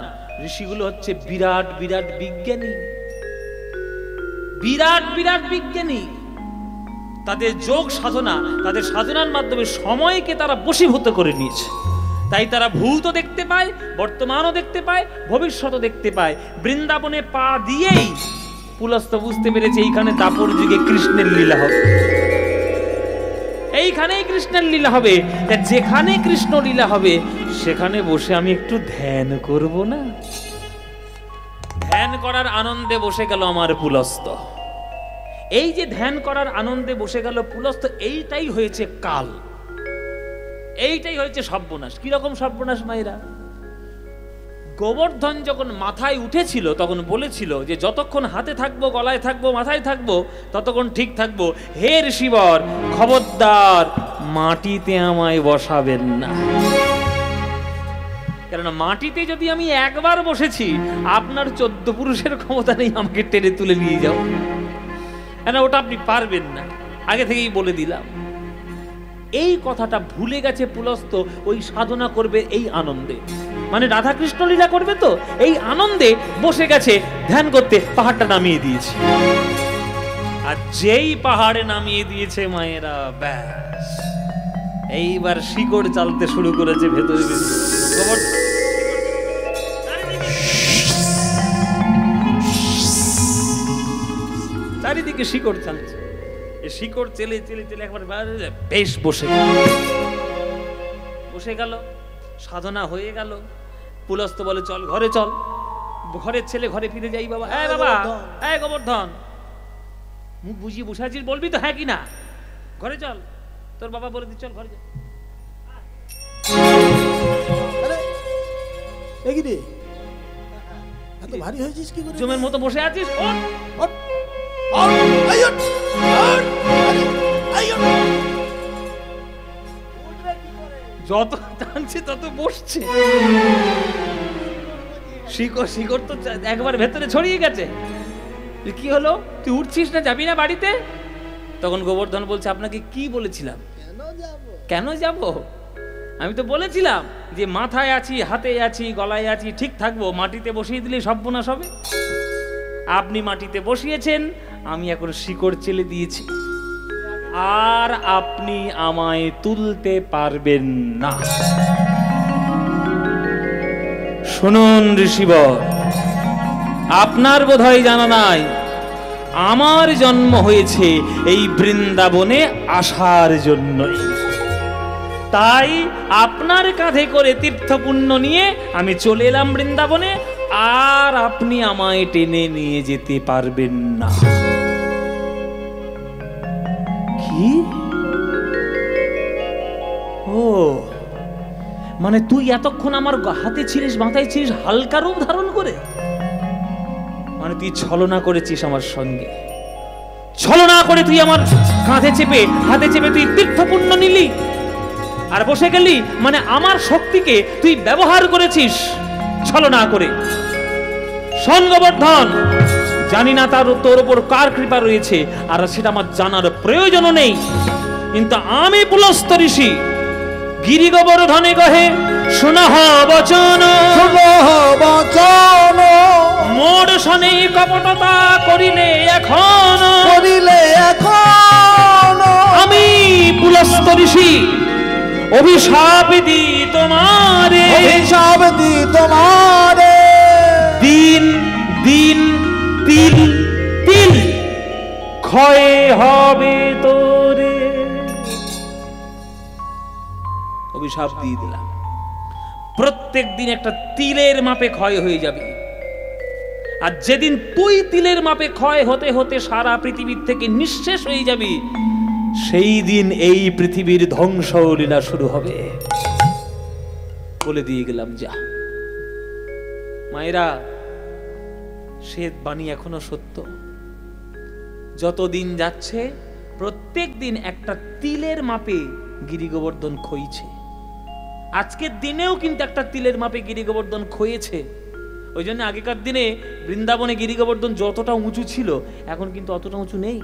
ঋষিগুলো হচ্ছে বিরাট বিরাট বিজ্ঞানী, বিরাট বিরাট বিজ্ঞানী। তাদের যোগ সাধনা, তাদের সাধনার মাধ্যমে সময়কে তারা বশীভূত করে নিয়েছে। তাই তারা ভূত দেখতে পায়, বর্তমানও দেখতে পায়, ভবিষ্যৎও দেখতে পায়। বৃন্দাবনে পা দিয়েই পুলস্ত বুঝতে পেরেছে এইখানে দাপর যুগে কৃষ্ণের লীলা হবে, এইখানেই কৃষ্ণের লীলা হবে। যেখানে কৃষ্ণ লীলা হবে সেখানে বসে আমি একটু ধ্যান করব না? ধ্যান করার আনন্দে বসে গেল আমার পুলস্ত। এই যে ধ্যান করার আনন্দে বসে গেল পুলস্ত, এইটাই হয়েছে কাল, এইটাই হয়েছে সর্বনাশ। কিরকম সর্বনাশ মায়েরা? গোবর্ধন যখন মাথায় উঠেছিল তখন বলেছিল যে যতক্ষণ হাতে থাকবো, গলায় থাকবো, মাথায় থাকবো, ততক্ষণ ঠিক থাকবো। হে ঋষিবর, খবরদার মাটিতে আমায় বসাবেন না, কেননা মাটিতে যদি আমি একবার বসেছি আপনার 14 পুরুষের ক্ষমতা নেই আমাকে টেনে তুলে নিয়ে যাও, কেন ওটা আপনি পারবেন না, আগে থেকেই বলে দিলাম। এই কথাটা ভুলে গেছে পুলস্ত, ওই সাধনা করবে এই আনন্দে, মানে রাধাকৃষ্ণ লীলা করবে তো এই আনন্দে বসে গেছে ধ্যান করতে। পাহাড়টা নামিয়ে দিয়েছে, আর যেই পাহাড়ে নামিয়ে দিয়েছে মায়েরা, ব্যাস এইবার শিকড় চালতে শুরু করেছে ভেতরে ভেতরে। চারিদিকে শিকড় চালছে, শিকড় চেলে চেলে চেলে একবার বেশ বসে গেল, সাধনা হয়ে গেল। পুলস্ত বলে চল ঘরে চল, ঘরের ছেলে ঘরে ফিরে যাই। বাবা, হ্যাঁ বাবা, হ্যাঁ গোবর্ধন, মুখ বুঝিয়ে বসে আছিস, বলবি তো হ্যাঁ কি না? ঘরে চল, তোর বাবা বলে দি চল ঘরে চল। এত ভারী হয়েছিস কি করে? জমের মতো বসে আছিস, যত টানছে তত বসছে। শিকড় তো একবার ভেতরে ছড়িয়ে গেছে। কি হলো, তুই উঠছিস না, যাবি না বাড়িতে? তখন গোবর্ধন বলছে, আপনাকে কি বলেছিলাম? কেন যাব? আমি তো বলেছিলাম যে মাথায় আছি, হাতে আছি, গলায় আছি, ঠিক থাকবো, মাটিতে বসিয়ে দিলে সর্বনাশ হবে। আপনি মাটিতে বসিয়েছেন, আমি এখন শিকড় চেলে দিয়েছি, আর আপনি আমায় তুলতে পারবেন না। শুনুন ঋষিবর, আপনার বোধহয় জানা নাই, আমার জন্ম হয়েছে এই বৃন্দাবনে আসার জন্যই। তাই আপনার কাঁধে করে তীর্থপুণ্য নিয়ে আমি চলে এলাম বৃন্দাবনে। আর আপনি আমায় টেনে নিয়ে যেতে পারবেন না। কি? ও মানে তুই এতক্ষণ আমার হাতে ছিলিস, মাথায় ছিলিস হালকা রূপ ধারণ করে, মানে তুই ছলনা করেছিস আমার সঙ্গে, ছলনা করে তুই আমার কাঁধে চেপে হাতে চেপে তুই তীর্থপুণ্য নিলি আর বসে গেলি, মানে আমার শক্তিকে তুই ব্যবহার করেছিস ছলনা করে। শোন গোবর্ধন, জানি না তোর উপর কার কৃপা রয়েছে, আর সেটা আমার জানার প্রয়োজনও নেই, কিন্তু আমি পুলস্ত্য ঋষি গিরি গোবর্ধনে কহে শুনহ বচন, মোর শনে কপটতা করিলে এখন, আমি পুলস্ত্য ঋষি অভিশাপ দি তোমারে, দিন দিন তিল তিল ক্ষয় হবে তোরে। অভিশাপ দিয়ে দিলাম, প্রত্যেক দিন একটা তিলের মাপে ক্ষয় হয়ে যাবে। আর যেদিন তুই তিলের মাপে ক্ষয় হতে হতে সারা পৃথিবীর থেকে নিঃশেষ হয়ে যাবি, সেই দিন এই পৃথিবীর ধ্বংস লীলা শুরু হবে। বলে দিয়ে গেলাম যা। মায়েরা, সে বাণী এখনো সত্য। যতদিন যাচ্ছে প্রত্যেক দিন একটা তিলের মাপে গিরি গোবর্ধন ক্ষয়ছে। আজকের দিনেও কিন্তু একটা তিলের মাপে গিরি গোবর্ধন ক্ষয়েছে। ওই জন্য আগেকার দিনে বৃন্দাবনে গিরি গোবর্ধন যতটা উঁচু ছিল এখন কিন্তু অতটা উঁচু নেই।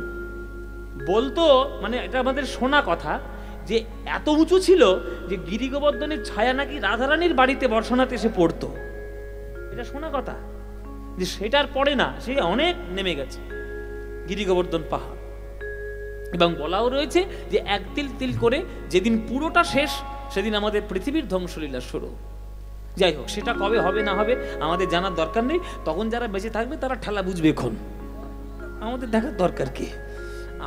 বলতো, মানে এটা আমাদের শোনা কথা, যে এত উঁচু ছিল যে গিরি গোবর্ধনের ছায়া নাকি রাধারানীর বাড়িতে বর্ষানাতে এসে পড়তো। এটা শোনা কথা, যে সেটার পরে না, সে অনেক নেমে গেছে গিরি গোবর্ধন পাহাড়। এবং বলাও রয়েছে যে এক তিল তিল করে যেদিন পুরোটা শেষ, সেদিন আমাদের পৃথিবীর ধ্বংসলীলা শুরু। যাই হোক, সেটা কবে হবে না হবে আমাদের জানার দরকার নেই। তখন যারা বেঁচে থাকবে তারা ঠেলা বুঝবে, এখন আমাদের দেখার দরকার কি?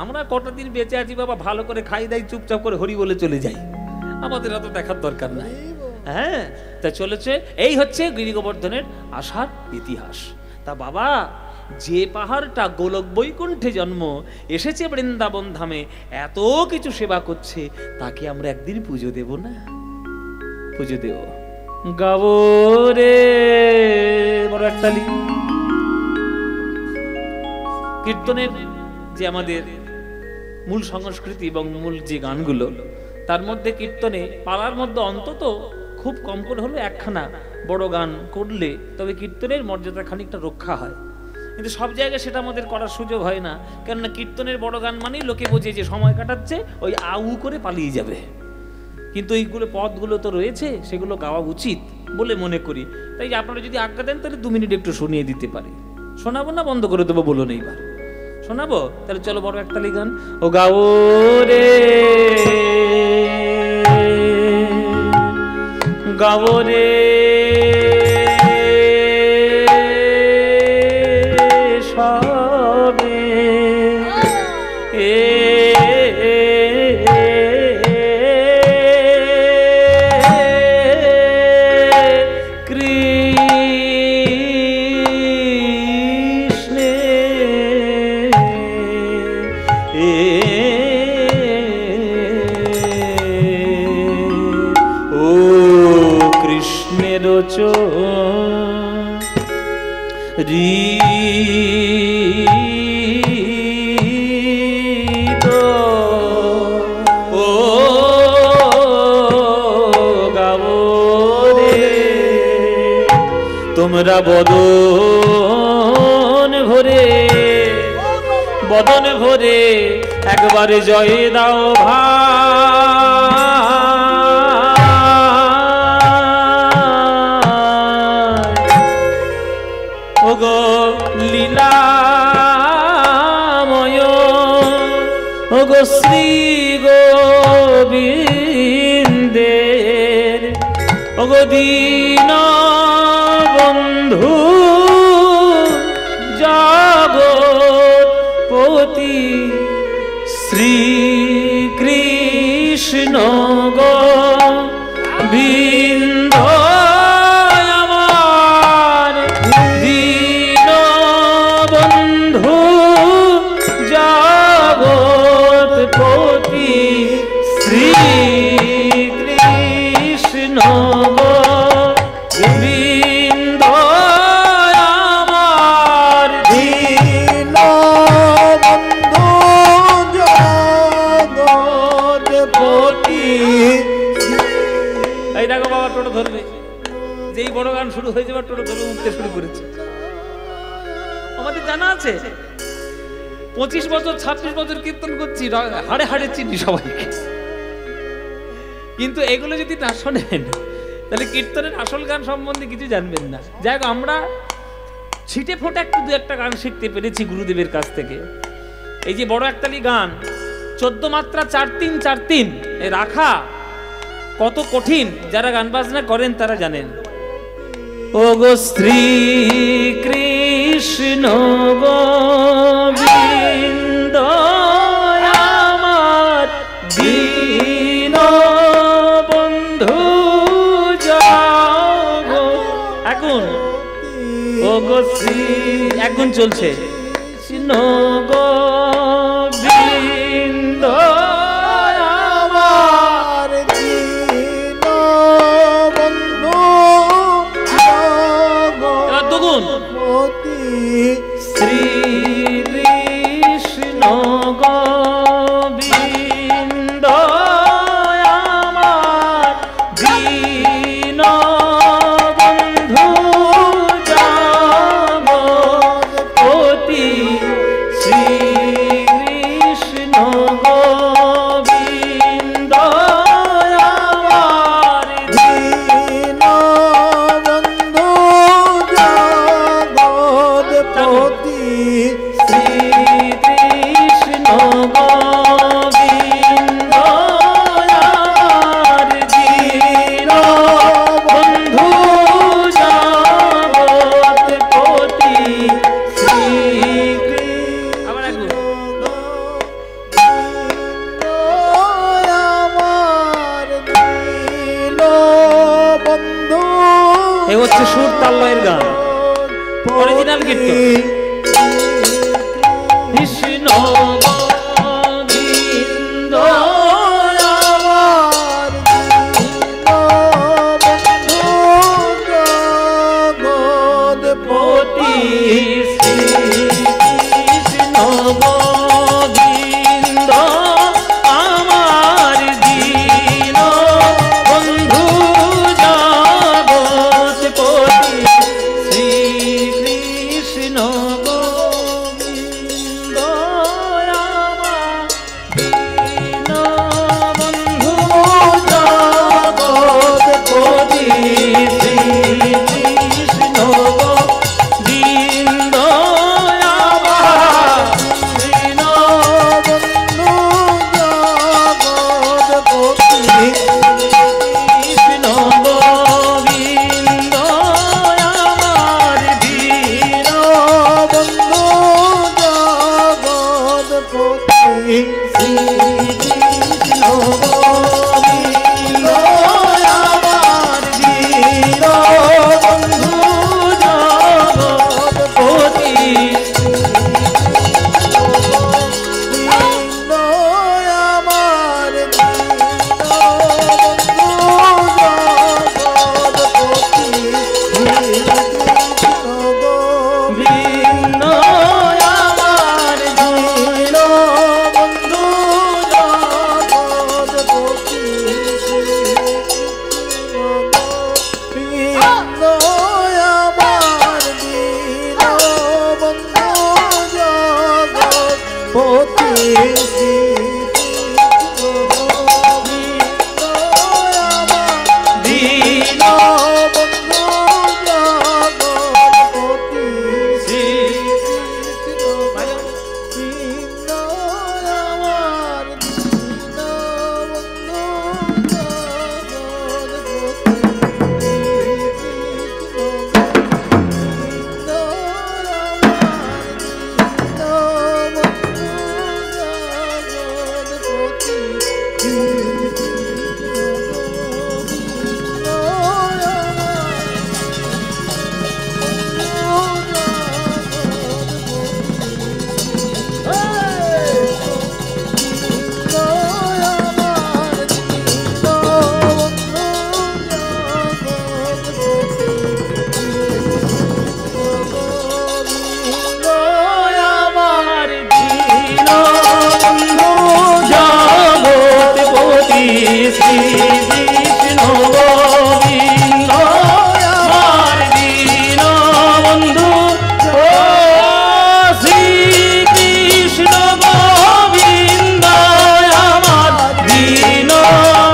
আমরা কটা দিন বেঁচে আছি বাবা, ভালো করে খাই দাই, চুপচাপ করে হরি বলে চলে যাই, আমাদের অত দেখার দরকার নাই। হ্যাঁ, তা চলেছে, এই হচ্ছে গিরি গোবর্ধনের আসার ইতিহাস। তা বাবা, যে পাহাড়টা গোলক বৈকুণ্ঠে জন্ম এসেছে বৃন্দাবন ধামে, এত কিছু সেবা করছে, তাকে আমরা একদিন পুজো দেব না? পুজো দেব। গাবো রে বড় একটা কীর্তনের যে আমাদের মূল সংস্কৃতি এবং মূল যে গানগুলো, তার মধ্যে কীর্তনে পাড়ার মধ্যে অন্তত খুব কম করে হলো একখানা বড় গান করলে তবে কীর্তনের মর্যাদা খানিকটা রক্ষা হয়। কিন্তু সব জায়গায় সেটা আমাদের করার সুযোগ হয় না, কেননা কীর্তনের বড় গান মানেই লোকে বোঝে যে সময় কাটাচ্ছে, ওই আউ করে পালিয়ে যাবে। কিন্তু এইগুলো পদগুলো তো রয়েছে, সেগুলো গাওয়া উচিত বলে মনে করি। তাই আপনারা যদি আজ্ঞা দেন তাহলে 2 মিনিট একটু শুনিয়ে দিতে পারি। শোনাবো না বন্ধ করে দেবো বলুন? এইবার শোনাবো? তাহলে চলো বড় একটা গান। ও গাও রে গাও রে সবে তোমরা বদন ভরে একবারে জয় দাও ভাই। ওগো লীলাময়, ওগো শ্রী গোবিন্দের, ওগো দীন বন্ধু জগৎপতি শ্রীকৃষ্ণ গোবিন্দ আমার গোবিন্দ আমার দীন বন্ধু জগৎপতি। এই দেখো বাবা টোটো ধরবে, যেই বড় গান শুরু হয়ে যাবে টোটো ধরবে, উঠতে শুরু করেছে। আমাদের জানা আছে 25 বছর 26 বছর কীর্তন করছি, হাড়ে হাড়ে চিনি সবাইকে, কিন্তু এগুলো যদি না শোনেন তাহলে কীর্তনের আসল গান সম্বন্ধে কিছু জানবেন না। যাই হোক, আমরা ছিটে ফোটা একটু দু একটা গান শিখতে পেরেছি গুরুদেবের কাছ থেকে। এই যে বড় একতালি গান 14 মাত্রা 4-3 4-3 এ রাখা কত কঠিন, যারা গান বাজনা করেন তারা জানেন। ও গো শ্রী কৃষ্ণ গোবিন্দ আমার দীন বন্ধু যাও গো। এখন ও গো শ্রী এখন চলছে কৃষ্ণ গোবিন্দ আমার দীন বন্ধু জগৎপতি। শ্রী কৃষ্ণ গোবিন্দ আমার দীন বন্ধু জগৎপতি। শ্রী কৃষ্ণ গোবিন্দ আমার দীন বন্ধু জগৎপতি। শ্রী কৃষ্ণ গোবিন্দ আমার দীন বন্ধু জগৎপতি। শ্রী আবার একবার আমার দীন বন্ধু এ হচ্ছে সুর তাল লয়ের গান, অরিজিনাল কীর্তন। কৃষ্ণ গোবিন্দ আমার পতি। শ্রী কৃষ্ণ গোবিন্দ আমার দীন বন্ধু জগৎপতি। শ্রী কৃষ্ণ গোবিন্দ আমার দীন বন্ধু জগৎপতি। শ্রী কৃষ্ণ গোবিন্দ আমার দীন কৃষ্ণ গোবিন্দ আমার দীন শ্রী কৃষ্ণ গোবিন্দ আমার দীন বন্ধু জগৎপতি। গোবিন্দ আমার দীন বন্ধু শ্রী কৃষ্ণ গোবিন্দ আমার দীন বন্ধু ও শ্রী কৃষ্ণ গোবিন্দ আমার দীন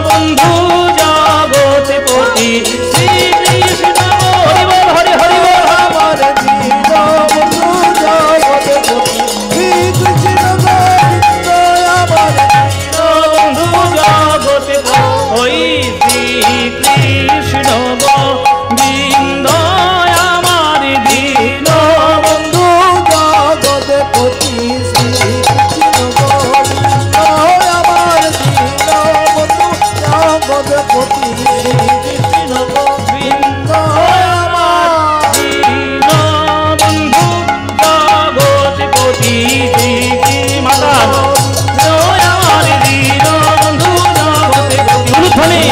বন্ধু জগৎপতি শ্রী কৃষ্ণ হরি বল হরি হরি বল আমার দীন বন্ধু জগৎপতি শ্রী কৃষ্ণ গোবিন্দ আমার দীন বন্ধু জগৎপতি ওই শ্রী কৃষ্ণ গোবিন্দ আমার দীন বন্ধু জগৎপতি শ্রী কৃষ্ণ গোবিন্দ আমার দীন বন্ধু জগৎপতি শ্রী কৃষ্ণ গোবিন্দ আমার দীন বন্ধু জগৎপতি মাতা আমার দীন বন্ধু জগৎপতি উলুধ্বনি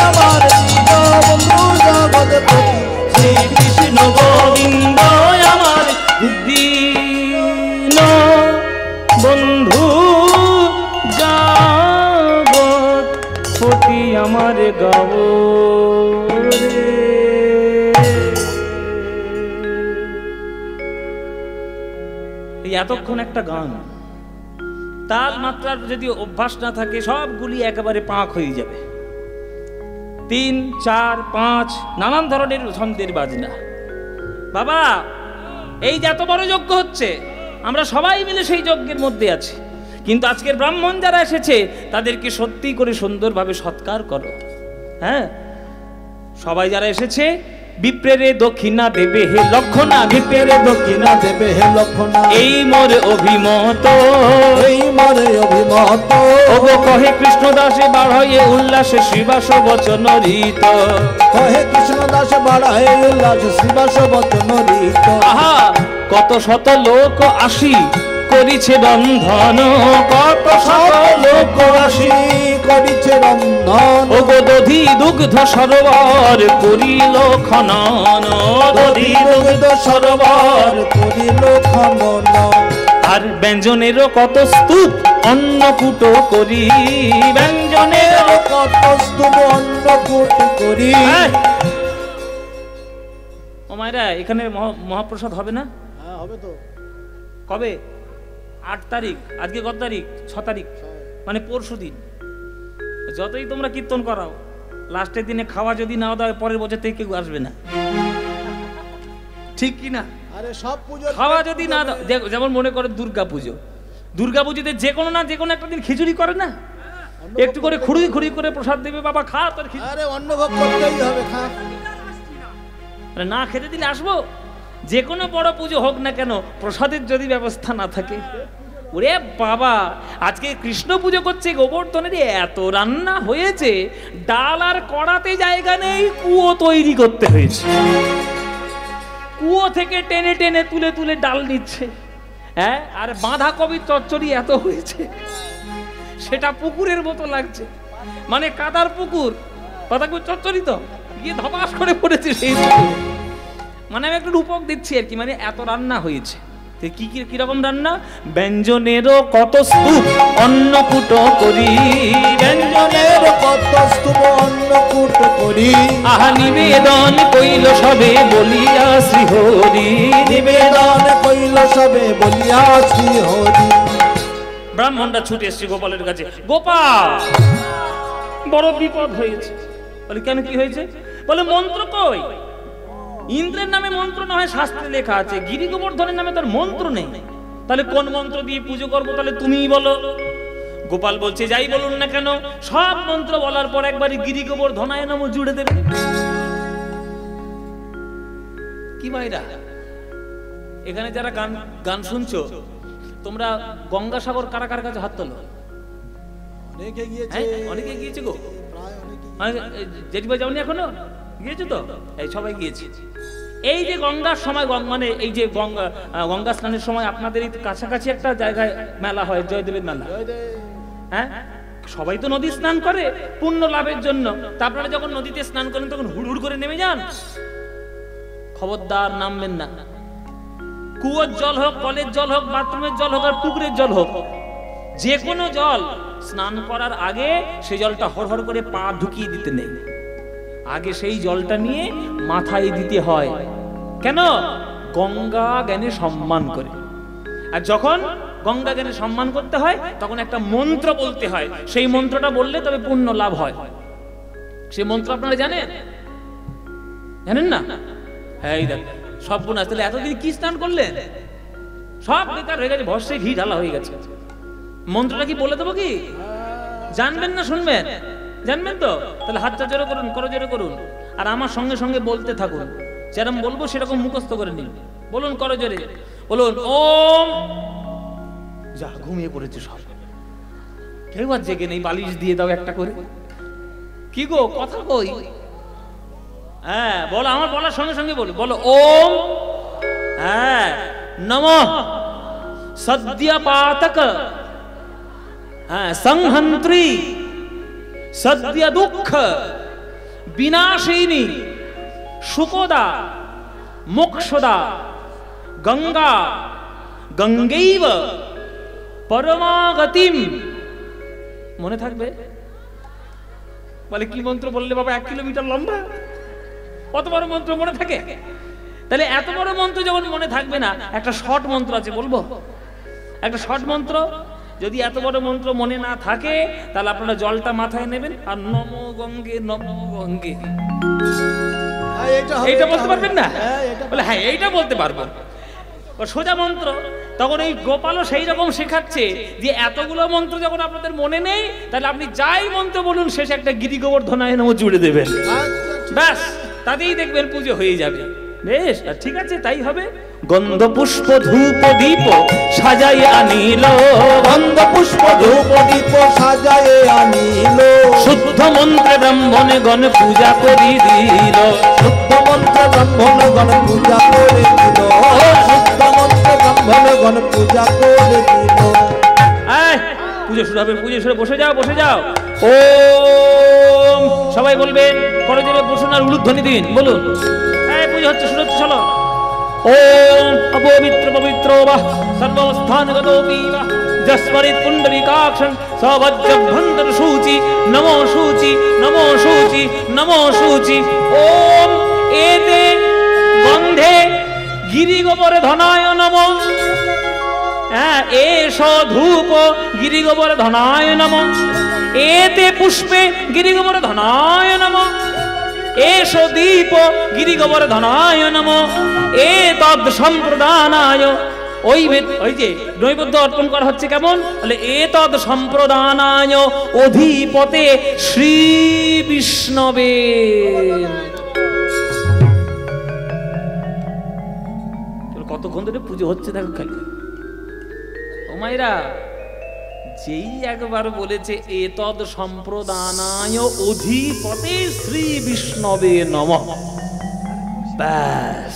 আমার দীন বন্ধু জগৎপতি শ্রী কৃষ্ণ গোবিন্দ আমার দীন বন্ধু জগৎপতি আমার গাও রে। এই এতক্ষণ একটা গান, তাল মাত্রার যদি অভ্যাস না থাকে সবগুলি একেবারে পাক হয়ে যাবে। 3, 4, 5 নানান ধরনের ছন্দের বাজনা। বাবা এই যে এত বড় যজ্ঞ হচ্ছে, আমরা সবাই মিলে সেই যজ্ঞের মধ্যে আছি, কিন্তু আজকের ব্রাহ্মণ যারা এসেছে তাদেরকে সত্যি করে সুন্দরভাবে সৎকার করো। হ্যাঁ, সবাই যারা এসেছে বিপ্রেরে দক্ষিণা দেবে হে লক্ষণা, বিপ্রেরে দক্ষিণা দেবে হে লক্ষণা, এই মোরে অভিমত, এই মরে অভিমত, ওগো কহে কৃষ্ণ দাসে বাড়াইয়ে উল্লাসে শ্রীবাস বচন রীত, কহে কৃষ্ণ দাস বাড়ায় উল্লাস শ্রীবাস বচন রীত। আহা কত শত লোক আসি করিছে বন্ধন, কত শত লোক আসি করিছে রন্ধন, ওগো দধি দুগ্ধ সরোবর করিল খনন, দধি দুগ্ধ সরোবর করিল খনন, আর ব্যঞ্জনেরও কত স্তূপ অন্নকূট করি, ব্যঞ্জনের কত স্তূপ অন্নকূট করি। ও মায়েরা এখানে মহাপ্রসাদ হবে না? হ্যাঁ হবে তো। কবে? 8 তারিখ। আজকে কত তারিখ? 6 তারিখ, মানে পরশু দিন। যতই তোমরা কীর্তন করাও, লাস্টের দিনে খাওয়া যদি না দাও পরের বছর থেকে কেউ আসবে না, ঠিক কি না? আরে সব পূজো খাওয়া যদি না দাও, যেমন মনে করো দুর্গা পুজো, দুর্গা পুজোতে যে কোনো না যে কোনো একটা দিন খিচুড়ি করে না, একটু করে খুঁড়ি খুঁড়ি করে প্রসাদ দেবে, বাবা খা তোর খিচুড়ি। আরে অন্ন ভোগ করতেই হবে, খা। না খেতে দিলে আসবো? যে কোনো বড় পুজো হোক না কেন, প্রসাদের যদি ব্যবস্থা না থাকে, ওরে বাবা আজকে কৃষ্ণ পুজো করছে, গোবর্ধনের এত রান্না হয়েছে, ডাল আর কড়াতে জায়গা নেই, কুয়ো তৈরি করতে হয়েছে, কুয়ো থেকে টেনে টেনে তুলে তুলে ডাল নিচ্ছে। হ্যাঁ, আর বাঁধাকপির চচ্চড়ি এত হয়েছে, সেটা পুকুরের মতো লাগছে, মানে কাদার পুকুর, বাঁধাকপির চচ্চড়ি তো গিয়ে ধপাস করে পড়েছে সেই পুকুরে। মানে আমি একটা রূপক দিচ্ছি আর কি, মানে এত রান্না হয়েছে। কি কিরকম রান্না? ব্যঞ্জনেরও কত স্তূপ অন্নকূট করি, ব্যঞ্জনেরও কত স্তূপ অন্নকূট করি, আহা নিবেদন কইল সবে বলিয়া শ্রীহরি, নিবেদন কইল সবে বলিয়া শ্রীহরি। ব্রাহ্মণরা ছুটে এসছে গোপালের কাছে, গোপাল বড় বিপদ হয়েছে। বলে কেন, কি হয়েছে? বলে মন্ত্র কই? ইন্দ্রের নামে মন্ত্র না হয় শাস্ত্রে লেখা আছে, গিরি গোবর্ধনের নামে তার মন্ত্র নেই, তাহলে কোন মন্ত্র দিয়ে পুজো করবো? তাহলে তুমিই বলো। গোপাল বলছে যাই বলুন না কেন, সব মন্ত্র বলার পর একবারই গিরি গোবর্ধনায় নাম জুড়ে দেবে। কি ভাইরা এখানে যারা গান গান শুনছো, তোমরা গঙ্গাসাগর কারা কার কাছে হাত তোলো? অনেকে গিয়েছে, অনেকে গিয়েছে গো, প্রায় অনেকে। জেঠিবা যাওনি এখনো? গিয়েছো তো? এই সবাই গিয়েছে। এই যে গঙ্গার সময়, মানে এই যে গঙ্গা স্নানের সময় আপনাদের এই কাছাকাছি একটা জায়গায় মেলা হয়, জয়দেবের মেলা। হ্যাঁ, সবাই তো নদী স্নান করে পুণ্য লাভের জন্য, তা আপনারা যখন নদীতে স্নান করেন তখন হুড় করে নেমে যান, খবরদার নামবেন না। কুয়োর জল হোক, কলের জল হোক, বাথরুমের জল হোক, আর পুকুরের জল হোক, যে কোনো জল স্নান করার আগে সেই জলটা হরহর করে পা ঢুকিয়ে দিতে নেই, আগে সেই জলটা নিয়ে মাথায় দিতে হয়। কেন? গঙ্গা জ্ঞানে সম্মান করে। আর যখন গঙ্গা জ্ঞানে সম্মান করতে হয় তখন একটা মন্ত্র বলতে হয়, সেই মন্ত্রটা বললে তবে পুণ্য লাভ হয়। সেই মন্ত্র আপনারা জানেন? জানেন না? হ্যাঁ, এই দেখ সব গুণ আসলে এতদিন কি স্নান করলেন, সব বেকার হয়ে গেছে, ভস্যে ঘি ঢালা হয়ে গেছে। মন্ত্রটা কি বলে দেবো কি? জানবেন না শুনবেন? জানবেন তো? তাহলে হাতটা জোরে করুন, করো জোরে করুন, আর আমার সঙ্গে সঙ্গে বলতে থাকুন। যেরকম বলবো সেরকম মুখস্থ করে নিন। বলুন করো জোরে, বলুন ওম। যা ঘুমিয়ে পড়েছে সব, কেউ আর জেগে নেই, বালিশ দিয়ে দাও একটা করে। কি গো কথা কই? হ্যাঁ বলো, আমার বলার সঙ্গে সঙ্গে বলো, বলো ওম। হ্যাঁ, নমঃ সদ্যপাতক হ্যাঁ সংহন্ত্রী সদ্য দুঃখ বিনাশিনী সুকোদা মোক্ষদা গঙ্গা গঙ্গৈব পরমাগতিম। মনে থাকবে? বলে কি মন্ত্র বললে বাবা 1 কিলোমিটার লম্বা, কত বড় মন্ত্র মনে থাকে? তাহলে এত বড় মন্ত্র যখন মনে থাকবে না, একটা শর্ট মন্ত্র আছে, বলবো একটা শর্ট মন্ত্র। যদি এত বড় মন্ত্র মনে না থাকে তাহলে আপনারা জলটা মাথায় নেবেন আর নমো গঙ্গে নমো গঙ্গে, এইটা বলতে পারবেন না? বলে হ্যাঁ এইটা বলতে পারবো, সোজা মন্ত্র। তখন এই গোপালও সেই রকম শেখাচ্ছে যে এতগুলো মন্ত্র যখন আপনাদের মনে নেই তাহলে আপনি যাই মন্ত্র বলুন শেষে একটা গিরি গোবর্ধনায় নমঃ জুড়ে দেবেন, ব্যাস তাতেই দেখবেন পুজো হয়ে যাবে। বেশ, ঠিক আছে তাই হবে। গন্ধ পুষ্প ধূপ দীপ সাজাই আনিল, গন্ধ পুষ্প ধূপ দীপ সাজাই আনিল, শুদ্ধ মন্ত্রে ব্রাহ্মণে গণ পূজা করি দিল, শুদ্ধ মন্ত্রে ব্রাহ্মণগণ পূজা করে দিল, শুদ্ধ মন্ত্রে ব্রাহ্মণগণ পূজা করে দিল। পুজো শুরু হবে, পুজো শুরু। বসে যাও, বসে যাও। ওম সবাই বলবেন, করজোরে বসুন আর উলুধ্বনি দিন, বলুন পুজো হচ্ছে, শুরু হচ্ছে, চলো। ওম অপবিত্র পবিত্র বাহ সর্বস্থানগতোপি বাহ যস্মরিত পুণ্ডরীকাক্ষং সবজ্জভন্তর শুচি নমো শুচি নমো শুচি নমো শুচি। ওম এতে গন্ধে গিরিগোবর ধনায় নমঃ। হ্যাঁ, এষ ধূপ গিরিগোবর ধনায় নমঃ, এতে পুষ্পে গিরিগোবর ধনায় নমঃ, এষ দীপ গিরিগোবর ধনায় নমঃ, এতদ সম্প্রদানায়। ওই যে নৈবেদ্য অর্পণ করা হচ্ছে কেমন? বলে এতদ সম্প্রদানায় অধিপতে শ্রী বিষ্ণবে। কতক্ষণ ধরে পুজো হচ্ছে দেখো খালি। ও মায়েরা, যেই একবার বলেছে এতদ সম্প্রদানায় অধিপতে শ্রী বিষ্ণবে নমঃ, ব্যাস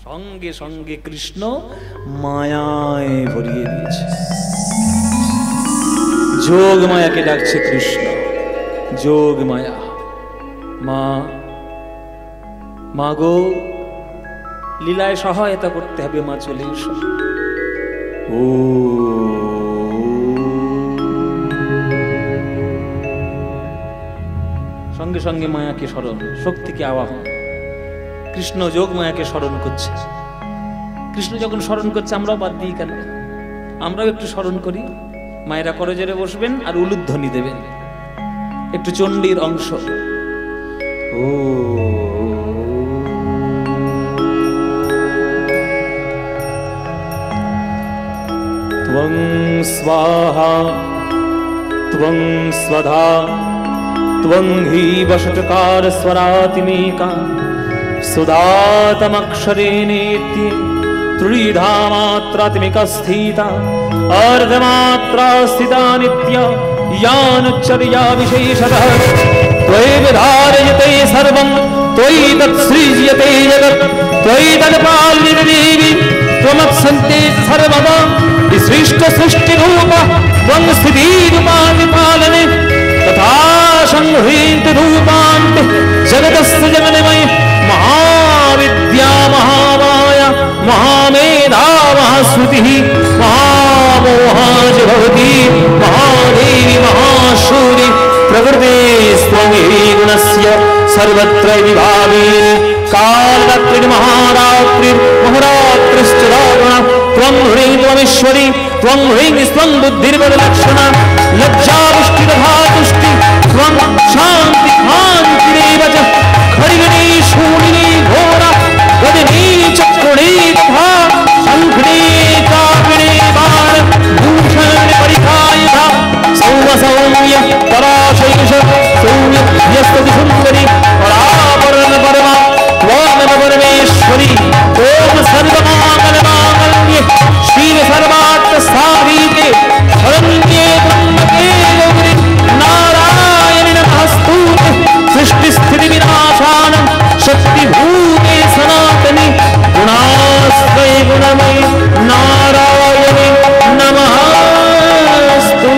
সঙ্গে সঙ্গে কৃষ্ণ মায়ায় ভরিয়ে দিয়েছে। যোগ মায়াকে ডাকছে কৃষ্ণ, যোগ মায়া। মা, মা গো, লীলায় সহায়তা করতে হবে, মা চলে এসো। ও সঙ্গে সঙ্গে মায়াকে স্মরণ, শক্তিকে আবাহন। কৃষ্ণ যোগ মায়াকে স্মরণ করছে। কৃষ্ণ যখন স্মরণ করছে আমরাও বাদ দিই কেন? আমরাও একটু স্মরণ করি। মায়েরা করজোরে বসবেন আর উলুধ্বনি দেবেন, একটু চণ্ডীর অংশ। ও ত্বং স্বাহা ত্বং স্বধা ত্বং হি বষটকার স্বরাতিমেকা सुदातमक्षरेणेत्य त्रिधा मात्रात्मिका स्थिता अर्धमात्रा स्थिता नित्य यानुच्चर्या विशेषतः त्वयैव धारयते सर्वं त्वयि तत्सृज्यते जगत् त्वयि तत्पाल्यते देवी त्वमत्सन्ते सर्वदा विशिष्ट सृष्टिरूपा त्वं स्थितिरूपादिपालने तथा संह्रीन्ति रूपान्ते जगतस्य जगन्मय महाविद्या महामाया महामेधा महाश्रुतिः महामोहा च भवति महा सर्वत्र विभावेन कालरात्रि महारात्रि महारात्रिश्च रावण त्वं ह्रीं त्वमीश्वरी त्वं ह्रीं स्वं बुद्धिर्बललक्षणा लज्जा पुष्टिर्धा तुष्टि त्वं शान्ति शान्तिरेव च खड्गिनी शूलिनी घोरा गदिनी चक्रुणी तथा शङ्खिनी चापिणी बाण भूषण परिधायिता सौम्य सौम्य पराशैष सौम्य यस्तति सुन्दरी परापरण परमा त्वामेव परमेश्वरी ओम सर्वमाङ्गल्ये श्रीं सर्वार्थ साधिके शरण्ये त्र्यम्बके गौरी नारायणि नमस्तुते सृष्टि स्थिति विनाशानं शक्तिभूते सनातनि गुणाश्रय गुणमयि नारायणि नमस्तुते।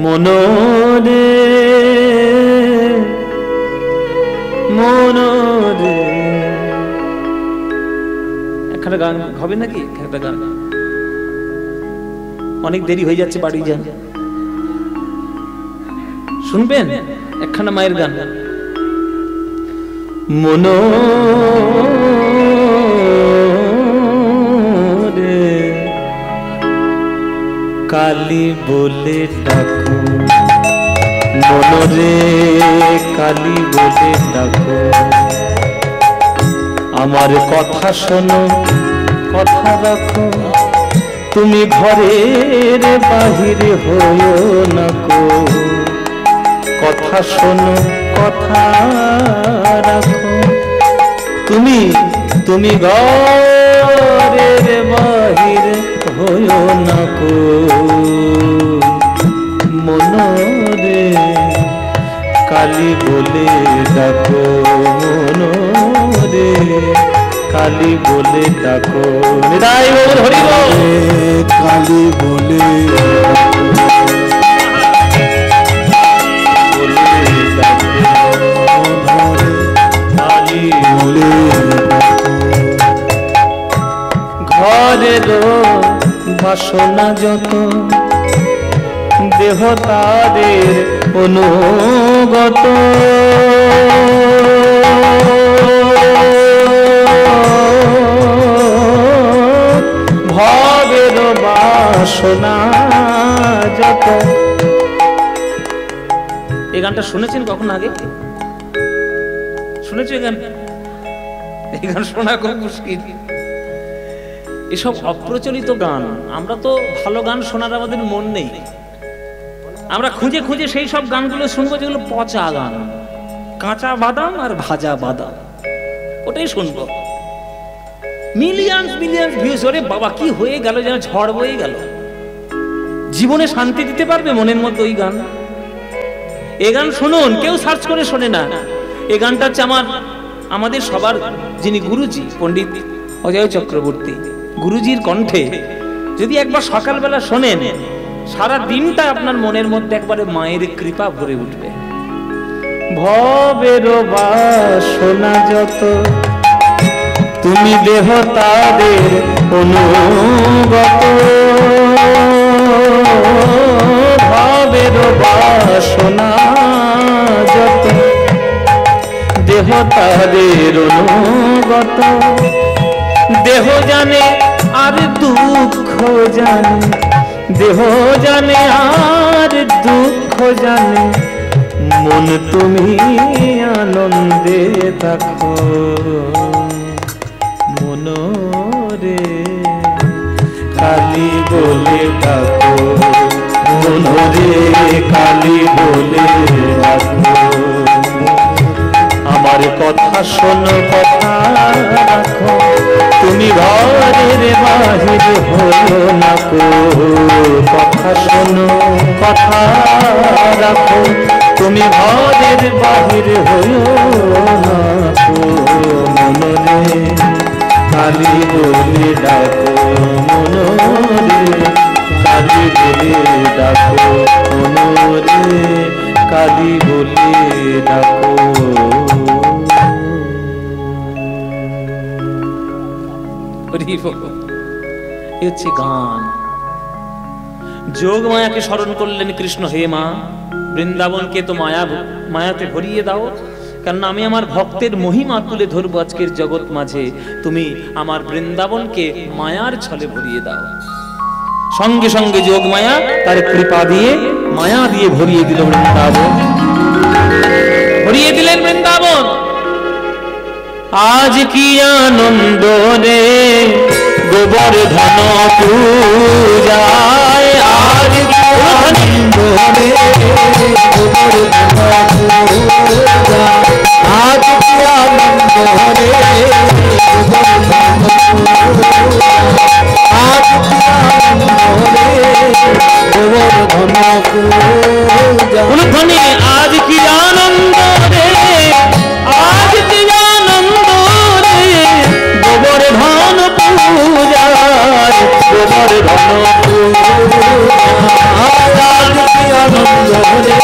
মনরে মনরে একটা গান হবে নাকি? একটা গান অনেক দেরি হয়ে যাচ্ছে, বাড়ি যান, শুনবেন একখানা মায়ের গান। মনরে কালী বলে ডাকো, মনরে কালী বলে ডাকো, আমার কথা শোনো কথা রাখো, তুমি ঘরের বাহিরে হইও না কো, কথা শোনো কথা রাখো, তুমি তুমি ঘরের বাহিরে হইও না কো, মনরে কালী বলে ডাকো, মনরে কালী বলে ডাকো, নিতাই গৌর হরি বল। কালী বলে ঘরের বাসনা যত দেহ তাদের অনুগত, ভবের বাসনা যত। এই গানটা শুনেছেন কখন আগে? শুনেছো এই গান? এই গান শোনা খুব মুশকিল। এসব অপ্রচলিত গান, আমরা তো ভালো গান শোনার আমাদের মন নেই, আমরা খুঁজে খুঁজে সেই সব গানগুলো শুনবো যেগুলো পচা গান, কাঁচা বাদাম আর ভাজা বাদাম, ওটাই শুনবো। Millions millions views. ওরে বাবা, কি হয়ে গেল, যেন ঝড় বয়ে গেল। জীবনে শান্তি দিতে পারবে মনের মধ্যে ওই গান? এই গান শুনুন, কেউ সার্চ করে শোনে না। এই গানটা হচ্ছে আমাদের সবার যিনি গুরুজি পণ্ডিত অজয় চক্রবর্তী, গুরুজির কণ্ঠে যদি একবার সকালবেলা শোনেন, সারা দিনটা আপনার মনের মধ্যে একবারে মায়ের কৃপা ভরে উঠবে। ভবের বাসনা যত তুমি দেহ তাদের অনুগত, ভবের বাসনা যত দেহ তাদের অনুগত, দেহ জানে আর দুঃখ জানে, দেহ জানে আর দুঃখ জানে, মন তুমি আনন্দে থাকো, মনরে কালী বলে ডাকো, মনরে কালী বলে ডাকো, আমার কথা শোনো কথা রাখো, তুমি ঘরের বাহির হইও না কো, ডাকো, কথা শোনো, কথা রাখো, তুমি ঘরের বাহির হইও না কো। মনরে কালী বলে ডাকো, মনরে কালী বলে ডাকো, মনরে কালী বলে ডাকো। এ হচ্ছে গান। যোগ মায়াকে স্মরণ করলেন কৃষ্ণ, হে মা বৃন্দাবনকে তো মায়াতে ভরিয়ে দাও, কারণ আমি আমার ভক্তের মহিমা তুলে ধরবো আজকের জগৎ মাঝে। তুমি আমার বৃন্দাবনকে মায়ার ছলে ভরিয়ে দাও। সঙ্গে সঙ্গে যোগ মায়া তার কৃপা দিয়ে মায়া দিয়ে ভরিয়ে দিল বৃন্দাবন, ভরিয়ে দিলেন বৃন্দাবন। আজ কি আনন্দ রে গোবর্ধন পূজায়, আজ কি আনন্দ রে গোবর্ধন পূজায়, আজ কি আনন্দ রে গোবর্ধন পূজায়, আজ কি আনন্দ রে গোবর্ধন পূজায়। উলুধ্বনি আজ কি আনন্দ রে, আজ কি আনন্দ রে গোবর্ধন পূজায়, গোবর্ধন পূজায়, আজ কি আনন্দ রে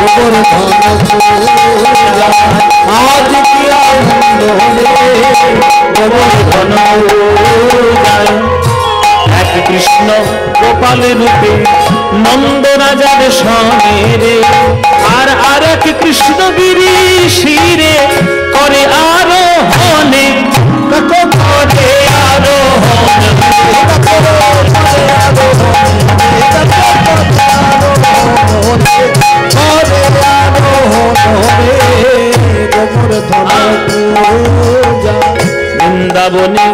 গোবর্ধন পূজায়, আজ কি আনন্দ রে গোবর্ধন পূজায়। এক কৃষ্ণ গোপাল রূপে নন্দ রাজার সনে রে, আর আরেক কৃষ্ণ গিরি শিরে করে আরোহণে, করে আরোহণ, বৃন্দাবনে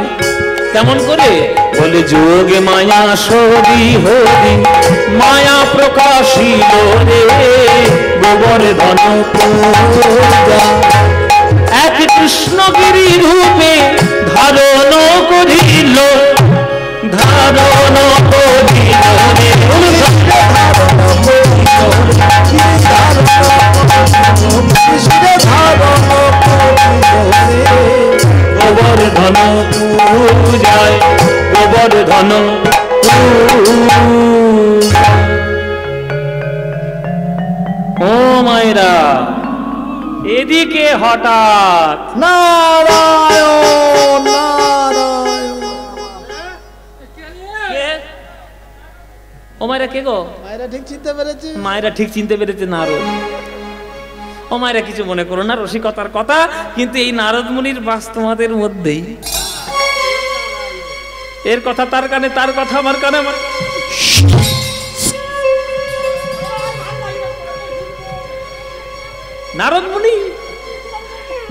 কেমন করে বলে যোগে মায়া সরি হরি মায়া প্রকাশিল রে গোবর্ধন পূজা। এক কৃষ্ণগিরি রূপে ধারণ করিল, ধারণ করিল রে গোবর্ধন পূজায়, গোবর্ধন ও মায়েরা এদিকে হঠাৎ নারায়ণ নারায়ণ। ও মায়েরা কে গো? মায়েরা ঠিক চিনতে পেরেছে, মায়েরা ঠিক চিনতে পেরেছে নারদ। ও মায়েরা কিছু মনে করো না, রসিকতার কথা, কিন্তু এই নারদ মুনির বাস তোমাদের মধ্যেই। এর কথা তার কানে, তার কথা আমার কানে, আমার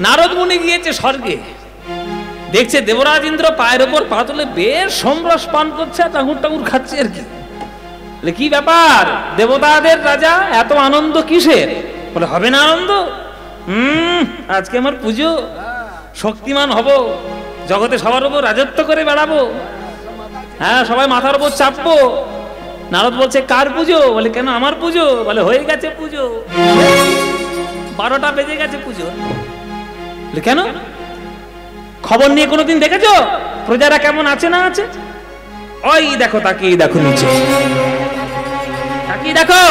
নারদ মুনি গিয়েছে স্বর্গে, দেখছে দেবরাজ ইন্দ্র পায়ের ওপর পা তুলে বেশ সমরস পান করছে, টাঙুর টাঙুর খাচ্ছে আর কি। কি ব্যাপার দেবতাদের রাজা, এত আনন্দ কিসের? বলে হবে না আনন্দ, আজকে আমার পুজো, শক্তিমান হব, জগতে সবার উপর রাজত্ব করে বেড়াবো, হ্যাঁ সবাই মাথার উপর চাপবো। নারদ বলছে কার পুজো? বলে কেন আমার পুজো? বলে হয়ে গেছে পুজো, 12টা বেজে গেছে পুজো। কেন? খবর নিয়ে কোনোদিন দেখেছো প্রজারা কেমন আছে না আছে? ওই দেখো, তাকিয়ে দেখো নিচে, তাকিয়ে দেখো,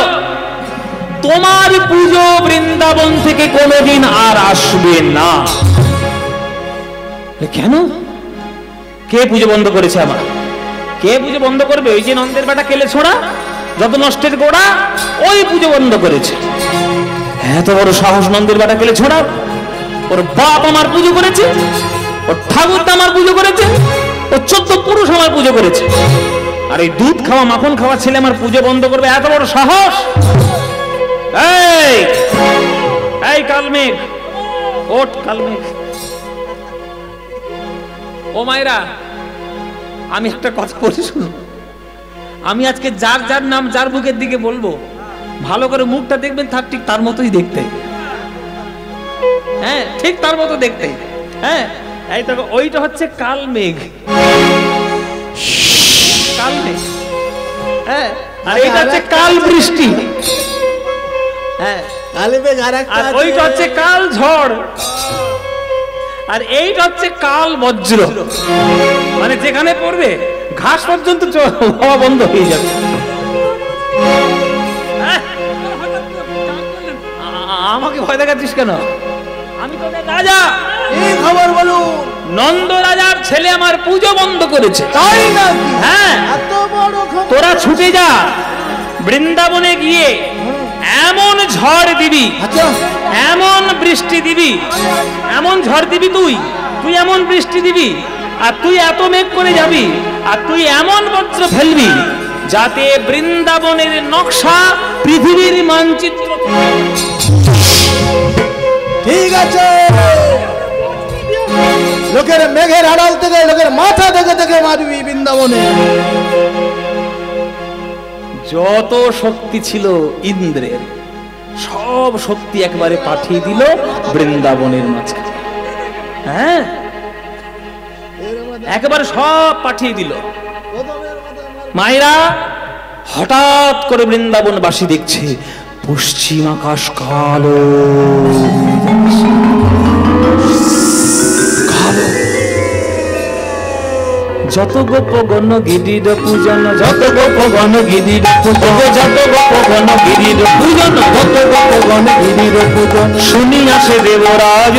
তোমার পুজো বৃন্দাবন থেকে কোনোদিন আর আসবে না। কেন? কে পুজো বন্ধ করেছে আমার? কে পুজো বন্ধ করবে? ওই যে নন্দের বেটা কেলে ছোড়া, যত নষ্টের গোড়া, ওই পুজো বন্ধ করেছে। এত বড় সাহস নন্দের বেটা কেলে ছোড়া! ওর বাপ আমার পুজো করেছে, ওর ঠাকুরদা আমার পুজো করেছে, ওর 14 পুরুষ আমার পুজো করেছে, আর এই দুধ খাওয়া মাখন খাওয়া ছেলে আমার পুজো বন্ধ করবে? এত বড় সাহস! এই কালমেঘ, ওঠ কালমেঘ। ও মায়েরা, আমি একটা কথা বলি শুনুন। আমি আজকে যার যার নাম যার মুখের দিকে বলবো, ভালো করে মুখটা দেখবেন, তার ঠিক তার মতোই দেখতে, হ্যাঁ ঠিক তার মতো দেখতে। হ্যাঁ এই তো, ওইটা হচ্ছে কালমেঘ, কালমেঘ। আর এইটা হচ্ছে কাল বৃষ্টি, হ্যাঁ কালী মেঘ আর একটা আর আছে। ওইটা হচ্ছে কাল ঝড়, আর এইটা হচ্ছে কাল বজ্র। মানে যেখানে পড়বে ঘাস পর্যন্ত হওয়া বন্ধ হয়ে যাবে। হ্যাঁ? আমাকে ভয় দেখাচ্ছিস কেন? আমি তোদের রাজা। এই খবর বলুন। নন্দ রাজার ছেলে আমার পুজো বন্ধ করেছে। তাই নাকি? হ্যাঁ, এত বড় খবর। তোরা ছুটে যা বৃন্দাবনে গিয়ে এমন ঝড় দিবি, আচ্ছা এমন বৃষ্টি দিবি, এমন ঝড় দিবি, তুই এমন বৃষ্টি দিবি, আর তুই এত মেঘ করে যাবি, আর তুই এমন বজ্র ফেলবি যাতে বৃন্দাবনের নকশা পৃথিবীর মানচিত্র। ঠিক আছে। লোকের মেঘের আড়াল থেকে লোকের মাথা দেখে দেখে মারবি বৃন্দাবনে। যত শক্তি ছিল ইন্দ্রের সব শক্তি একবারে পাঠিয়ে দিল বৃন্দাবনের মাঝখানে। হ্যাঁ, একেবারে সব পাঠিয়ে দিল। মায়েরা হঠাৎ করে বৃন্দাবনবাসী দেখছে পশ্চিম আকাশ কালো, যত গোপগণ গিরির পূজন, যত গোপগণ গিরির পূজন, যত গোপগণ গিরির পূজন, যত গোপগণ গিরির পূজন, শুনি আসে দেবরাজ।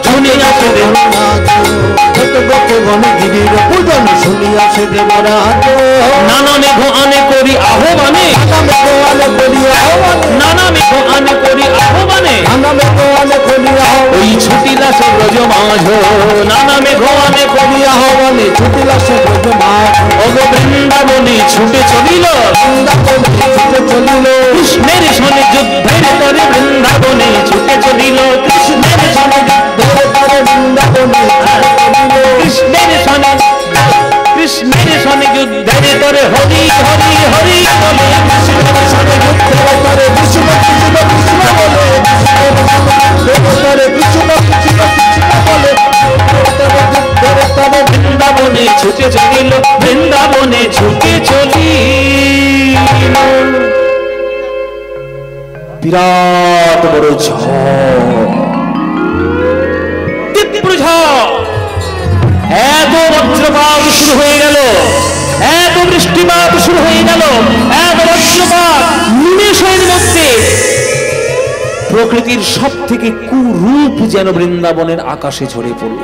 শুনি আসে দেবরাজ, যত গোপগণ গিরির পূজন, শুনি আসে দেবরাজ। নানা মেঘ আনে করি আহ্বানে, নানা মেঘ আনে করি আহ্বানে, ওই ছুটিলা সে ব্রজ মাঝ, নানা মেঘ আনে করি আহ্বানে, ছুটিলা সে ব্রজ মাঝ। ওগ বৃন্দাবনে ছুটে চলিল, কৃষ্ণের সনে যুদ্ধের তরে বৃন্দাবনে ছুটে চলিল, কৃষ্ণের সনে যুদ্ধের তরে বৃন্দাবনে, কৃষ্ণের সনে, কৃষ্ণের সনে যুদ্ধের তরে হরি হরি হরি বলে, কৃষ্ণের সনে যুদ্ধের তরে কৃষ্ণ কৃষ্ণ কৃষ্ণ বলে, কৃষ্ণ কৃষ্ণ কৃষ্ণ বলে, বৃন্দাবনে ছুটে চলিল, বৃন্দাবনে ছুটে চলিল। বিরাট বড় ঝড়, তীব্র ঝড়, এত বজ্রপাত শুরু হয়ে গেল, এত বৃষ্টিপাত শুরু হয়ে গেল, এত বজ্রপাত, নিমেষের মধ্যে প্রকৃতির সব থেকে কুরূপ যেন বৃন্দাবনের আকাশে ঝরে পড়ল।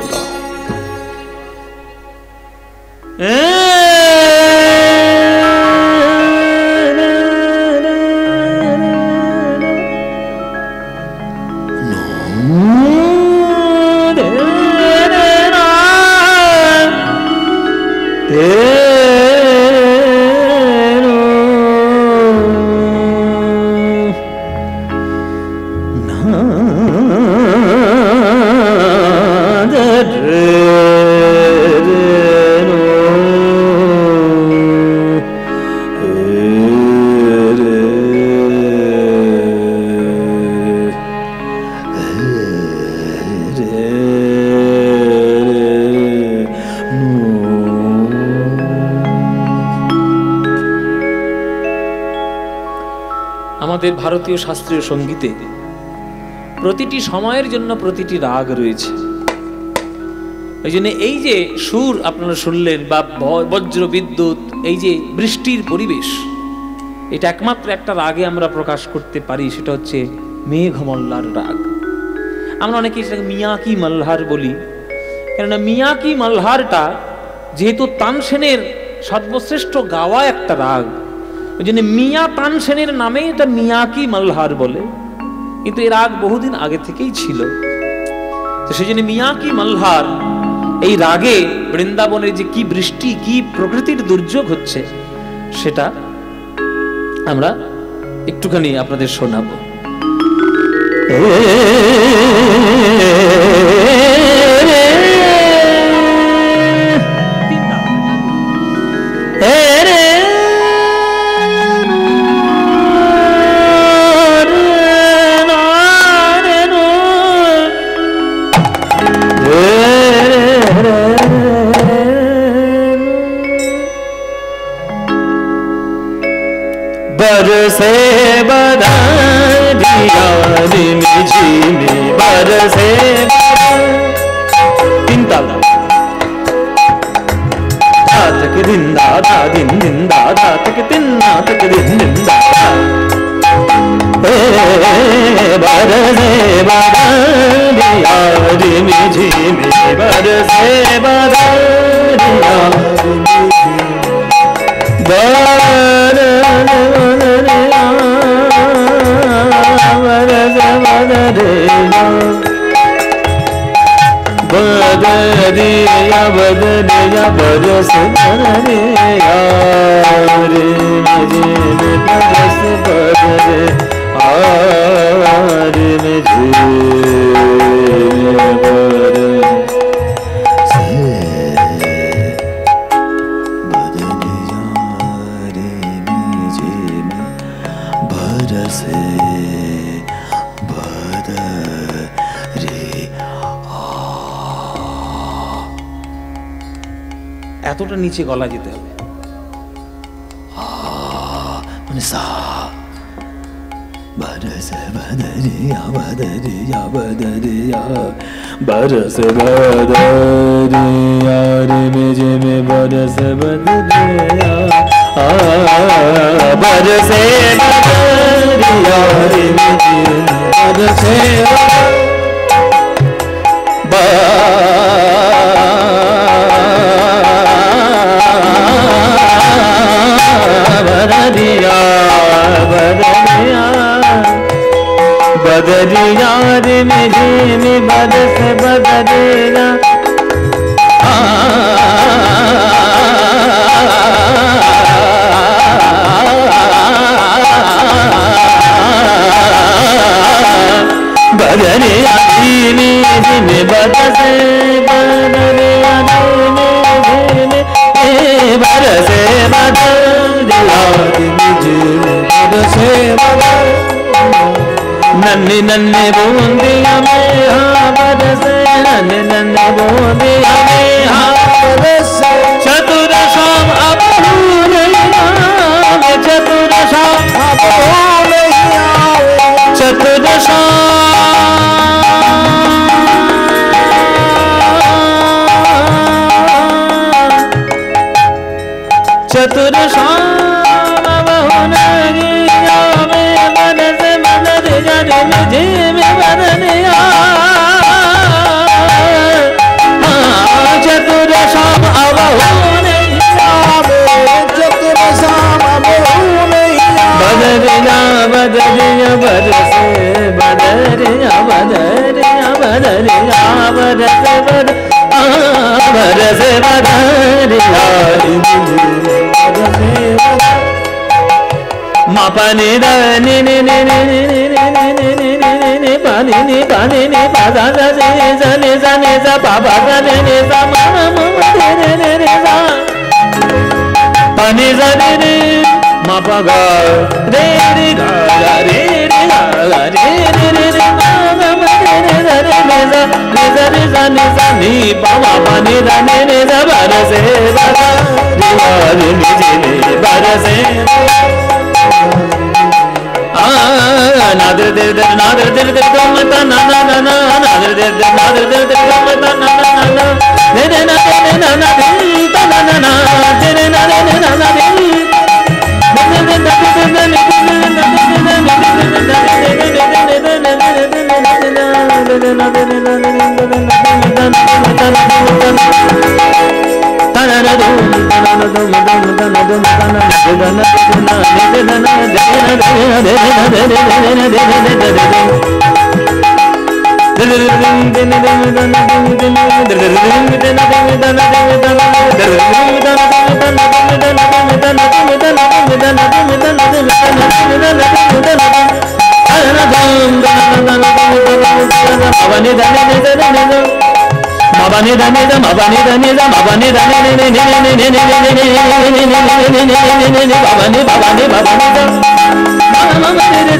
আমাদের ভারতীয় শাস্ত্রীয় সঙ্গীতে প্রতিটি সময়ের জন্য প্রতিটি রাগ রয়েছে। এই জন্য এই যে সুর আপনারা শুনলেন বা বজ্র বিদ্যুৎ, এই যে বৃষ্টির পরিবেশ, এটা একমাত্র একটা রাগে আমরা প্রকাশ করতে পারি, সেটা হচ্ছে মেঘমল্লার রাগ। আমরা অনেকে সেটাকে মিয়াকি মাল্হার বলি, কেননা মিয়াকি মাল্হারটা যেহেতু তানসেনের সর্বশ্রেষ্ঠ গাওয়া একটা রাগ, ওই জন্য মিয়া তানসেনের নামে এটা মিয়াকি মাল্হার বলে, কিন্তু এই রাগ বহুদিন আগে থেকেই ছিল। তো সেই জন্য মিয়াকি মাল্হার এই রাগে বৃন্দাবনের যে কি বৃষ্টি, কি প্রকৃতির দুর্যোগ হচ্ছে, সেটা আমরা একটুখানি আপনাদের শোনাবো। बदरिया रिमि झिमि बरसे तीन ताल तक दिन दादा दिन दिन दादा तक तिन्ना तक दिन दिन दादा बरसे बदरिया रिमि झिमि बरसे बदरिया बदरिया बदरिया बरस बदरिया रे मुझे बरस बदरे रे मुझे এতটা নিচে গলা যেতে হবে মানে সা बरस बदरिया बदरिया बदरिया बरस बदरिया रिमि झिमि बरस बदरिया बरसे बदरिया रिमि झिमि बरसे बदरिया बदरिया बदरिया रिमि झिमि बरस बदरिया बदरिया रिमि झिमि बरसे बदरिया रिमि झिमि बरसे बदरिया रिमि झिमि बरसे नन्हे नन्हे बूंदिया में हाँ बरसे नन्हे नन्हे बूंदिया में हाँ बरसे चतुर शाम अब नहीं आवे चतुर शाम अब नहीं आवे चतुर चतुर शाम अब नहीं आवे बरसे बदरिया रिमि झिमि बरनिया चतुर शाम अब नहीं आवे चतुर शाम अब नहीं आवे बदरिया बदरिया बरसे बदरिया बदरिया बदरिया बरसे बरसे बदरिया मा पानी दा नि नि नि नि नि नि नि पानी नि पानी नि पा सा सा नि सा नि सा नि सा पा पा सा नि सा मा मा मा रे रे रे सा पानी सा नि नि मा पा गा रे रे गा रे रे गा रे रे रे रे मा मा मा रे रे रे रे सा नि सा नि सा नि सा नि पा मा पा नि दा नि नि सा बरसे बदरिया रिमि झिमि बरसे नादर दे दे नादर दे दे गम ता ना ना ना ना नादर दे दे नादर दे दे गम ता ना ना ना ना दे दे ना दे ना ना दे ता ना ना ना दे दे ना दे ना ना दे दे दे दे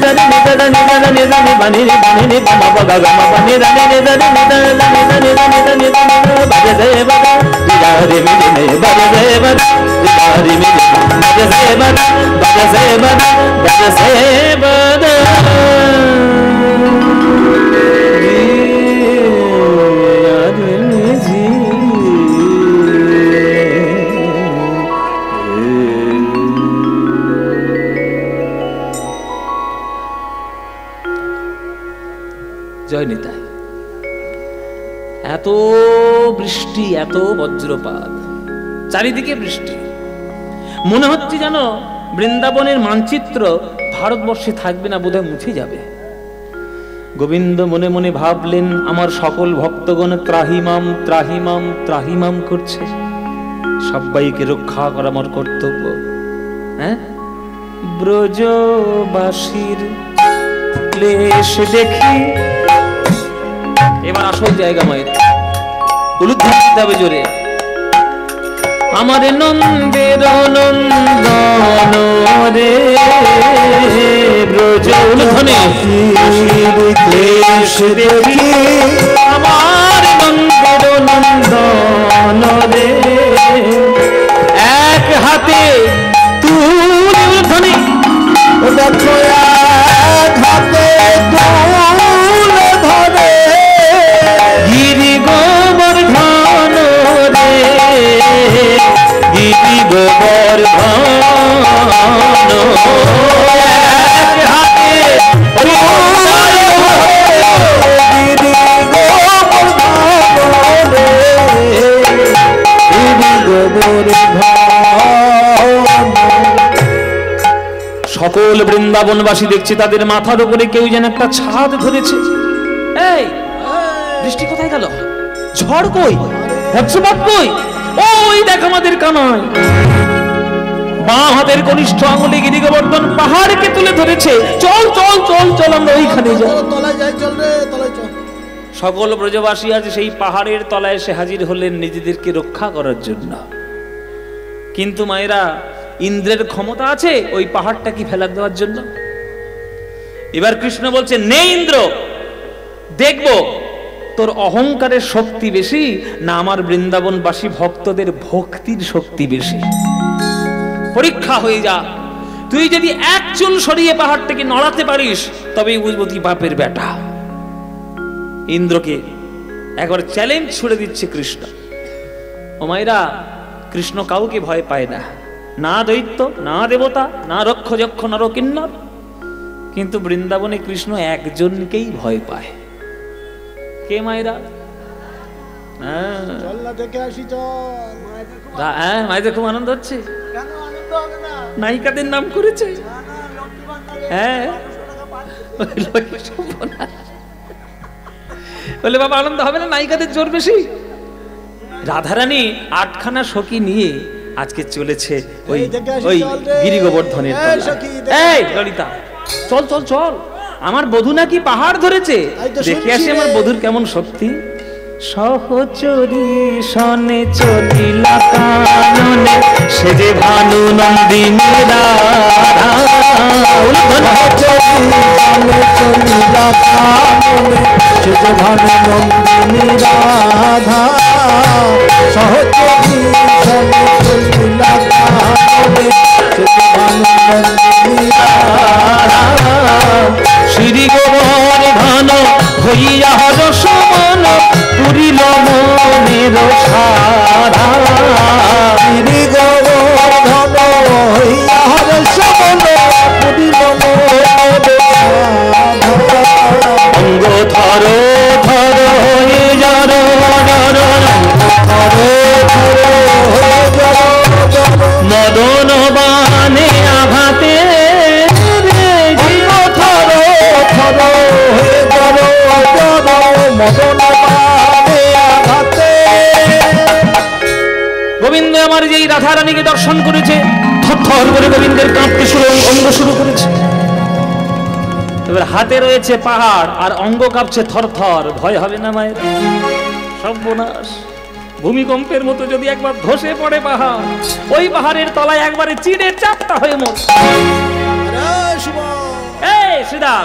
জয় নিতাই। এত বৃষ্টি, এত বজ্রপাত, চারিদিকে বৃষ্টি, মনে হচ্ছে যেন বৃন্দাবনের মানচিত্র ভারতবর্ষে থাকবে না, বোধহয় মুছে যাবে। গোবিন্দ মনে মনে ভাবলেন, আমার সকল ভক্তগণ ত্রাহিমাম ত্রাহিমাম ত্রাহিমাম করছে, সবাইকে রক্ষা করা আমার কর্তব্য। হ্যাঁ, ব্রজবাসীর ক্লেশ দেখি, এবার আসল জায়গা মায়ের উলুধ্বনি দিতে হবে জোরে। আমার নন্দের নন্দন রে ব্রজ উলুধ্বনি ক্লেশ দেখি, আমার নন্দের নন্দন রে এক হাতে তুল উলুধ্বনি, দেখো এক হাতে তুল ধরে গিরি গোবর্ধন রে, গিরি গোবর্ধন এক হাতে গিরি গোবর্ধন রে, গিরি গোবর্ধন। সকল বৃন্দাবনবাসী দেখছে তাদের মাথার উপরে কেউ যেন একটা ছাদ ধরেছে। এই বৃষ্টি কোথায় গেল? ঝড় কই? বজ্রপাত কই? ওই দেখ আমাদের কানাই বাঁ হাতের কনিষ্ঠ আঙুলে গিরি গোবর্ধন পাহাড়কে তুলে ধরেছে। চল চল চল চল, আমরা ওইখানে যাই, তলায় যাই, চল রে তলায় চল। সকল ব্রজবাসী আজ সেই পাহাড়ের তলায় এসে হাজির হলেন নিজেদেরকে রক্ষা করার জন্য। কিন্তু মায়েরা, ইন্দ্রের ক্ষমতা আছে ওই পাহাড়টা কি ফেলা দেওয়ার জন্য? এবার কৃষ্ণ বলছে, নে ইন্দ্র, দেখব তোর অহংকারের শক্তি বেশি না আমার বৃন্দাবনবাসী ভক্তদের ভক্তির শক্তি বেশি। পরীক্ষা হয়ে যা, তুই যদি এক চুল সরিয়ে পাহাড়টাকে নড়াতে পারিস তবেই বুঝবো তুই বাপের বেটা। ইন্দ্রকে একবার চ্যালেঞ্জ ছুড়ে দিচ্ছে কৃষ্ণ। ও মায়েরা, কৃষ্ণ কাউকে ভয় পায় না, না দৈত্য, না দেবতা, না রক্ষ যক্ষ নরকিন্নর। কিন্তু বৃন্দাবনে কৃষ্ণ একজনকেই ভয় পায়। কে মায়েরা? চল না দেখে আসি, চল। হ্যাঁ, মায়েদের খুব আনন্দ হচ্ছে, কেন আনন্দ হবে না? নায়িকাদের নাম করেছে। হ্যাঁ, বলে বাবা আনন্দ হবে না, নায়িকাদের জোর বেশি। রাধারানী 8খানা সখী নিয়ে আজকে চলেছে ওই ওই গিরি গোবর্ধনের তলায়। এই ললিতা, চল চল চল, আমার বধূ নাকি পাহাড় ধরেছে, দেখে আসি আমার বধূর কেমন শক্তি। সহচরী সনে চলিলা কাননে, সে যে ভানু নন্দিনী রাধা। চলিলা কাননে, সে যে ভানু নন্দিনী রাধা। সহচরী সনে চলিলা কাননে, সে যে ভানু নন্দিনী রাধা। শ্রী গোবর্ধন হইয়া রসমন পুরিল মনের সাধা। শ্রী গোবর্ধন হইয়া রসমন পুরিল মনের সাধা। অঙ্গ থর থর হয়ে জর জর, থর থর হয়ে জর জর, মদন বানে আঘাতে গোবিন্দ আমার যেই রাধা রানীকে দর্শন করেছে, থরথর করে গোবিন্দের কাঁপতে অঙ্গ শুরু করেছে। এবার হাতে রয়েছে পাহাড় আর অঙ্গ কাঁপছে থরথর। ভয় হবে না মায়ের? সর্বনাশ, ভূমিকম্পের মতো যদি একবার ধসে পড়ে পাহাড়, ওই পাহাড়ের তলায় একবারে চিড়ে চাপটা হয়ে মর। সুদা,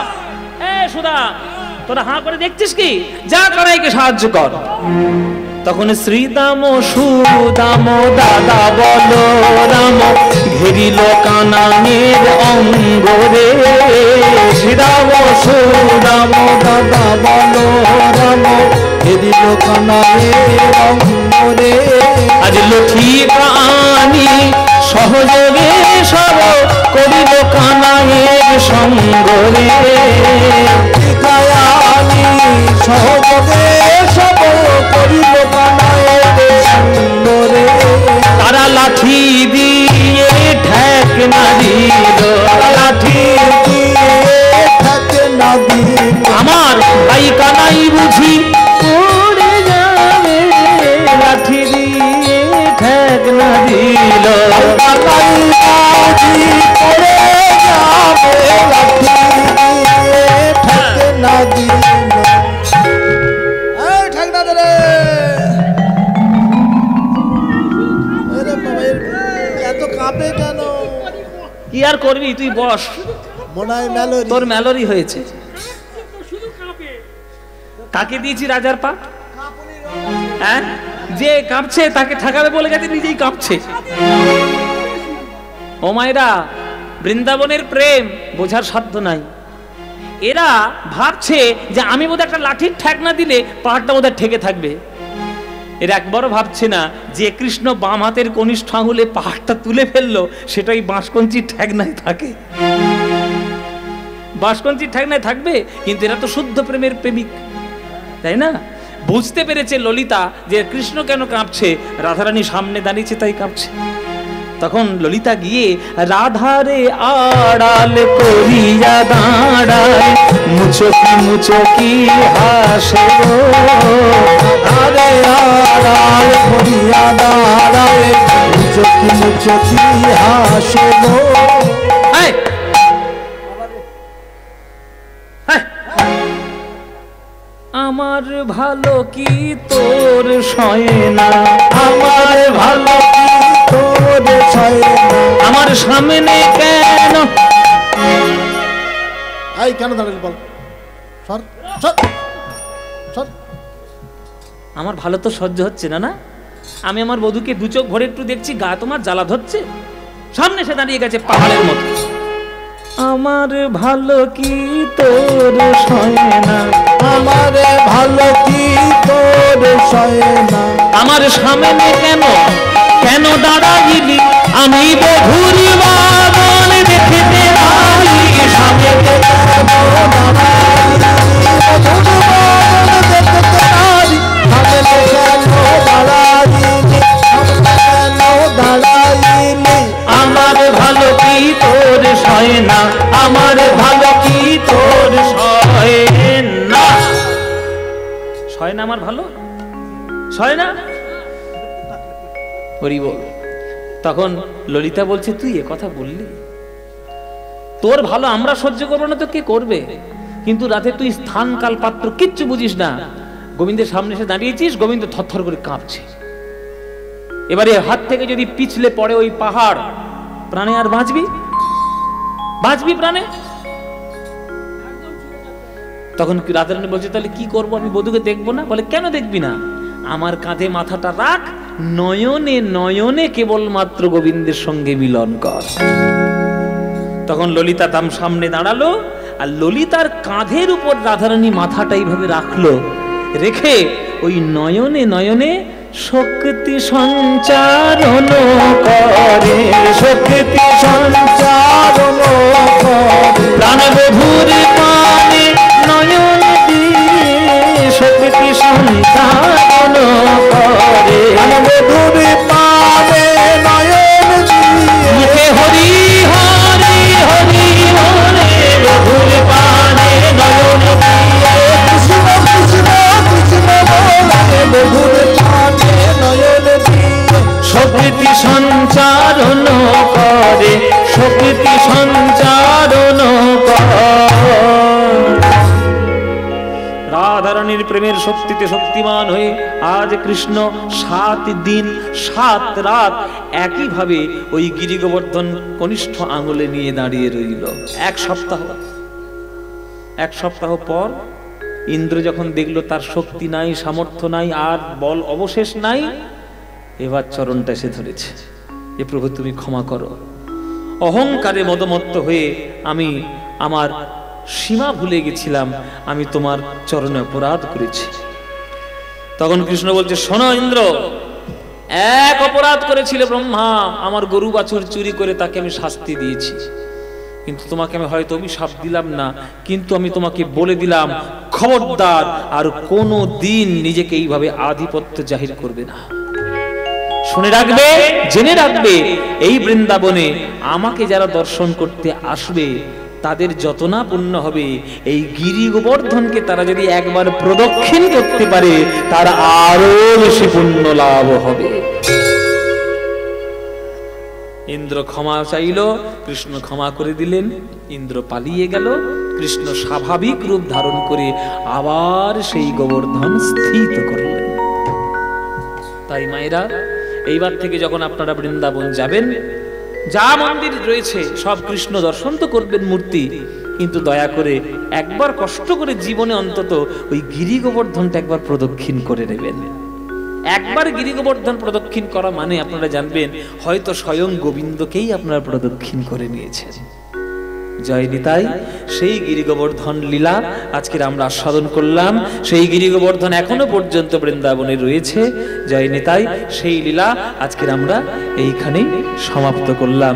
এ সুদা, তোরা হাঁ করে দেখছিস কি? যা কানাইকে সাহায্য কর। তখন শ্রীদাম সুদাম দাদা বলো রাম ঘেরিল কানাইয়ের অঙ্গরে। শ্রীরাম সুদাম দাদা বলো রাম ঘেরিল কানাইয়ের অঙ্গরে। আজ লক্ষ্মী প্রাণী সহযোগে সব করিল কানাইয়ের সঙ্গরে। সহযোগে সব করিল কানাইয়ের সঙ্গরে। তারা লাঠি দিয়ে ঠেক না দিল, লাঠি দিয়ে ঠেক না দিল। আমার ভাই কানাই বুঝি পড়ে যাবে, লাঠি দিয়ে ঠেক না দিল। কানাই বুঝি পড়ে যাবে, লাঠি দিয়ে ঠেক না দিল। ঠেক না দিলে এত কাঁপে কেন? কি আর করবি, তুই বস। মনে হয় ম্যালোরি। তোর ম্যালোরি হয়েছে। কাকে দিয়েছি রাজার পা? হ্যাঁ, যে কাঁপছে তাকে ঠেকাবে বলে গেছে, নিজেই কাঁপছে। ও মায়েরা, বৃন্দাবনের প্রেম বোঝার সাধ্য নাই। এরা ভাবছে যে আমি বোধহয় একটা লাঠির ঠেক না দিলে পাহাড়টা বোধহয় ঠেকে থাকবে। এরা একবারও ভাবছে না যে কৃষ্ণ বাম হাতের কনিষ্ঠ আঙুলে পাহাড়টা তুলে ফেললো, সেটাই বাঁশকঞ্চির ঠেকনায় থাকে। বাঁশকঞ্চির ঠেকনায় থাকবে, কিন্তু এরা তো শুদ্ধ প্রেমের প্রেমিক, তাই না? বুঝতে পেরেছে ললিতা যে কৃষ্ণ কেন কাঁপছে, রাধারানী সামনে দাঁড়িয়েছে তাই কাঁপছে। তখন ললিতা গিয়ে রাধারে আড়াল করিয়া দাঁড়ায়, মুচকি মুচকি হাসে গো। আরে আড়াল করিয়া দাঁড়ায়, মুচকি মুচকি হাসে গো। আমার ভালো কি তোর সয় না, আমার ভালো কি তোর সয় না। আমার সামনে কেন? এই কেন দাঁড়ালি বল? সর সর সর। আমার ভালো তো সহ্য হচ্ছে না। না, আমি আমার বধূকে দু চোখ ভরে একটু দেখছি, গা তোমার জ্বালা ধরছে। সামনে সে দাঁড়িয়ে গেছে পাহাড়ের মতো। আমার ভালো কি তোর সয় না, আমার ভালো কি তোর সয় না। আমার সামনে কেন কেন দাঁড়াইলি? আমি বধূর বাদন দেখতে পারি, সামনে কেন দাঁড়াইলি? বধূর বাদন দেখতে পারি, সামনে কেন দাঁড়াইলি? কেন দাঁড়াইলি? আমার ভালো কি তোর সয় না, আমার ভালো কি তোর সয় না। সয় না আমার ভালো, সয় না। হরি বল। তখন ললিতা বলছে, তুই এ কথা বললি? তোর ভালো আমরা সহ্য করবো না তো কে করবে? কিন্তু রাতে তুই স্থান কাল পাত্র কিচ্ছু বুঝিস না। গোবিন্দের সামনে এসে দাঁড়িয়েছিস, গোবিন্দ থরথর করে কাঁপছে। এবারে হাত থেকে যদি পিছলে পড়ে ওই পাহাড়, প্রাণে আর বাঁচবি? বাঁচবি প্রাণে? তখন রাধারানী বলছে, তাহলে কি করবো? আমি বধূকে দেখবো না? বলে, কেন দেখবি না? আমার কাঁধে মাথাটা রাখ, নয়নে নয়নে কেবলমাত্র গোবিন্দের সঙ্গে মিলন কর। তখন ললিতা তার সামনে দাঁড়ালো, আর ললিতার কাঁধের উপর রাধারানী মাথাটা এইভাবে রাখলো, রেখে ওই নয়নে নয়নে শক্তি সঞ্চারণ করে, শক্তি সঞ্চারণ করে। প্রাণবধূর পানে নয়ন দিয়ে শক্তি সঞ্চারণ করে, প্রাণবধূর পানে নয়ন দিয়ে মুখে হরি হরি হরি হরে, বধূর পানে নয়ন দিয়ে কৃষ্ণ কৃষ্ণ কৃষ্ণ বলে, বধূর পানে নয়ন দিয়ে শক্তি সঞ্চারণ করে, শক্তি সঞ্চারণ করে। রাধারানীর প্রেমের শক্তিতে শক্তিমান হয়ে আজ কৃষ্ণ 7 দিন 7 রাত একইভাবে ওই গিরি গোবর্ধন কনিষ্ঠ আঙুলে নিয়ে দাঁড়িয়ে রইল। 1 সপ্তাহ এক সপ্তাহ পর ইন্দ্র যখন দেখলো তার শক্তি নাই, সামর্থ্য নাই, আর বল অবশেষ নাই, এবার চরণটা এসে ধরেছে, এ প্রভু তুমি ক্ষমা করো, অহংকারে মদমত্ত হয়ে আমি আমার সীমা ভুলে গেছিলাম, আমি তোমার চরণে অপরাধ করেছি। তখন কৃষ্ণ বলছে, শোনো ইন্দ্র, এক অপরাধ করেছিল ব্রহ্মা, আমার গরু বাছুর চুরি করে তাকে আমি শাস্তি দিয়েছি, কিন্তু তোমাকে আমি হয়তো অভিশাপ দিলাম না, কিন্তু আমি তোমাকে বলে দিলাম খবরদার আর কোনো দিন নিজেকে এইভাবে আধিপত্য জাহির করবে না। শুনে রাখবে, জেনে রাখবে, এই বৃন্দাবনে আমাকে যারা দর্শন করতে আসবে তাদের যত না পুণ্য হবে, এই গিরি গোবর্ধনকে তারা যদি একবার প্রদক্ষিণ করতে পারে তার আরো বেশি পুণ্য লাভ হবে। ইন্দ্র ক্ষমা চাইল, কৃষ্ণ ক্ষমা করে দিলেন, ইন্দ্র পালিয়ে গেল, কৃষ্ণ স্বাভাবিক রূপ ধারণ করে আবার সেই গোবর্ধন স্থিত করলেন। তাই মায়েরা, এইবার থেকে যখন আপনারা বৃন্দাবন যাবেন, যা মন্দির রয়েছে সব কৃষ্ণ দর্শন তো করবেন মূর্তি, কিন্তু দয়া করে একবার কষ্ট করে জীবনে অন্তত ওই গিরি গোবর্ধনটা একবার প্রদক্ষিণ করে নেবেন। একবার গিরি গোবর্ধন প্রদক্ষিণ করা মানে আপনারা জানবেন হয়তো স্বয়ং গোবিন্দকেই আপনারা প্রদক্ষিণ করে নিয়েছেন। জয় নিতাই। সেই গিরি গোবর্ধন লীলা আজকে আমরা আস্বাদন করলাম, সেই গিরি গোবর্ধন এখনো পর্যন্ত বৃন্দাবনে রয়েছে। জয় নিতাই। সেই লীলা আজকে আমরা এইখানেই সমাপ্ত করলাম।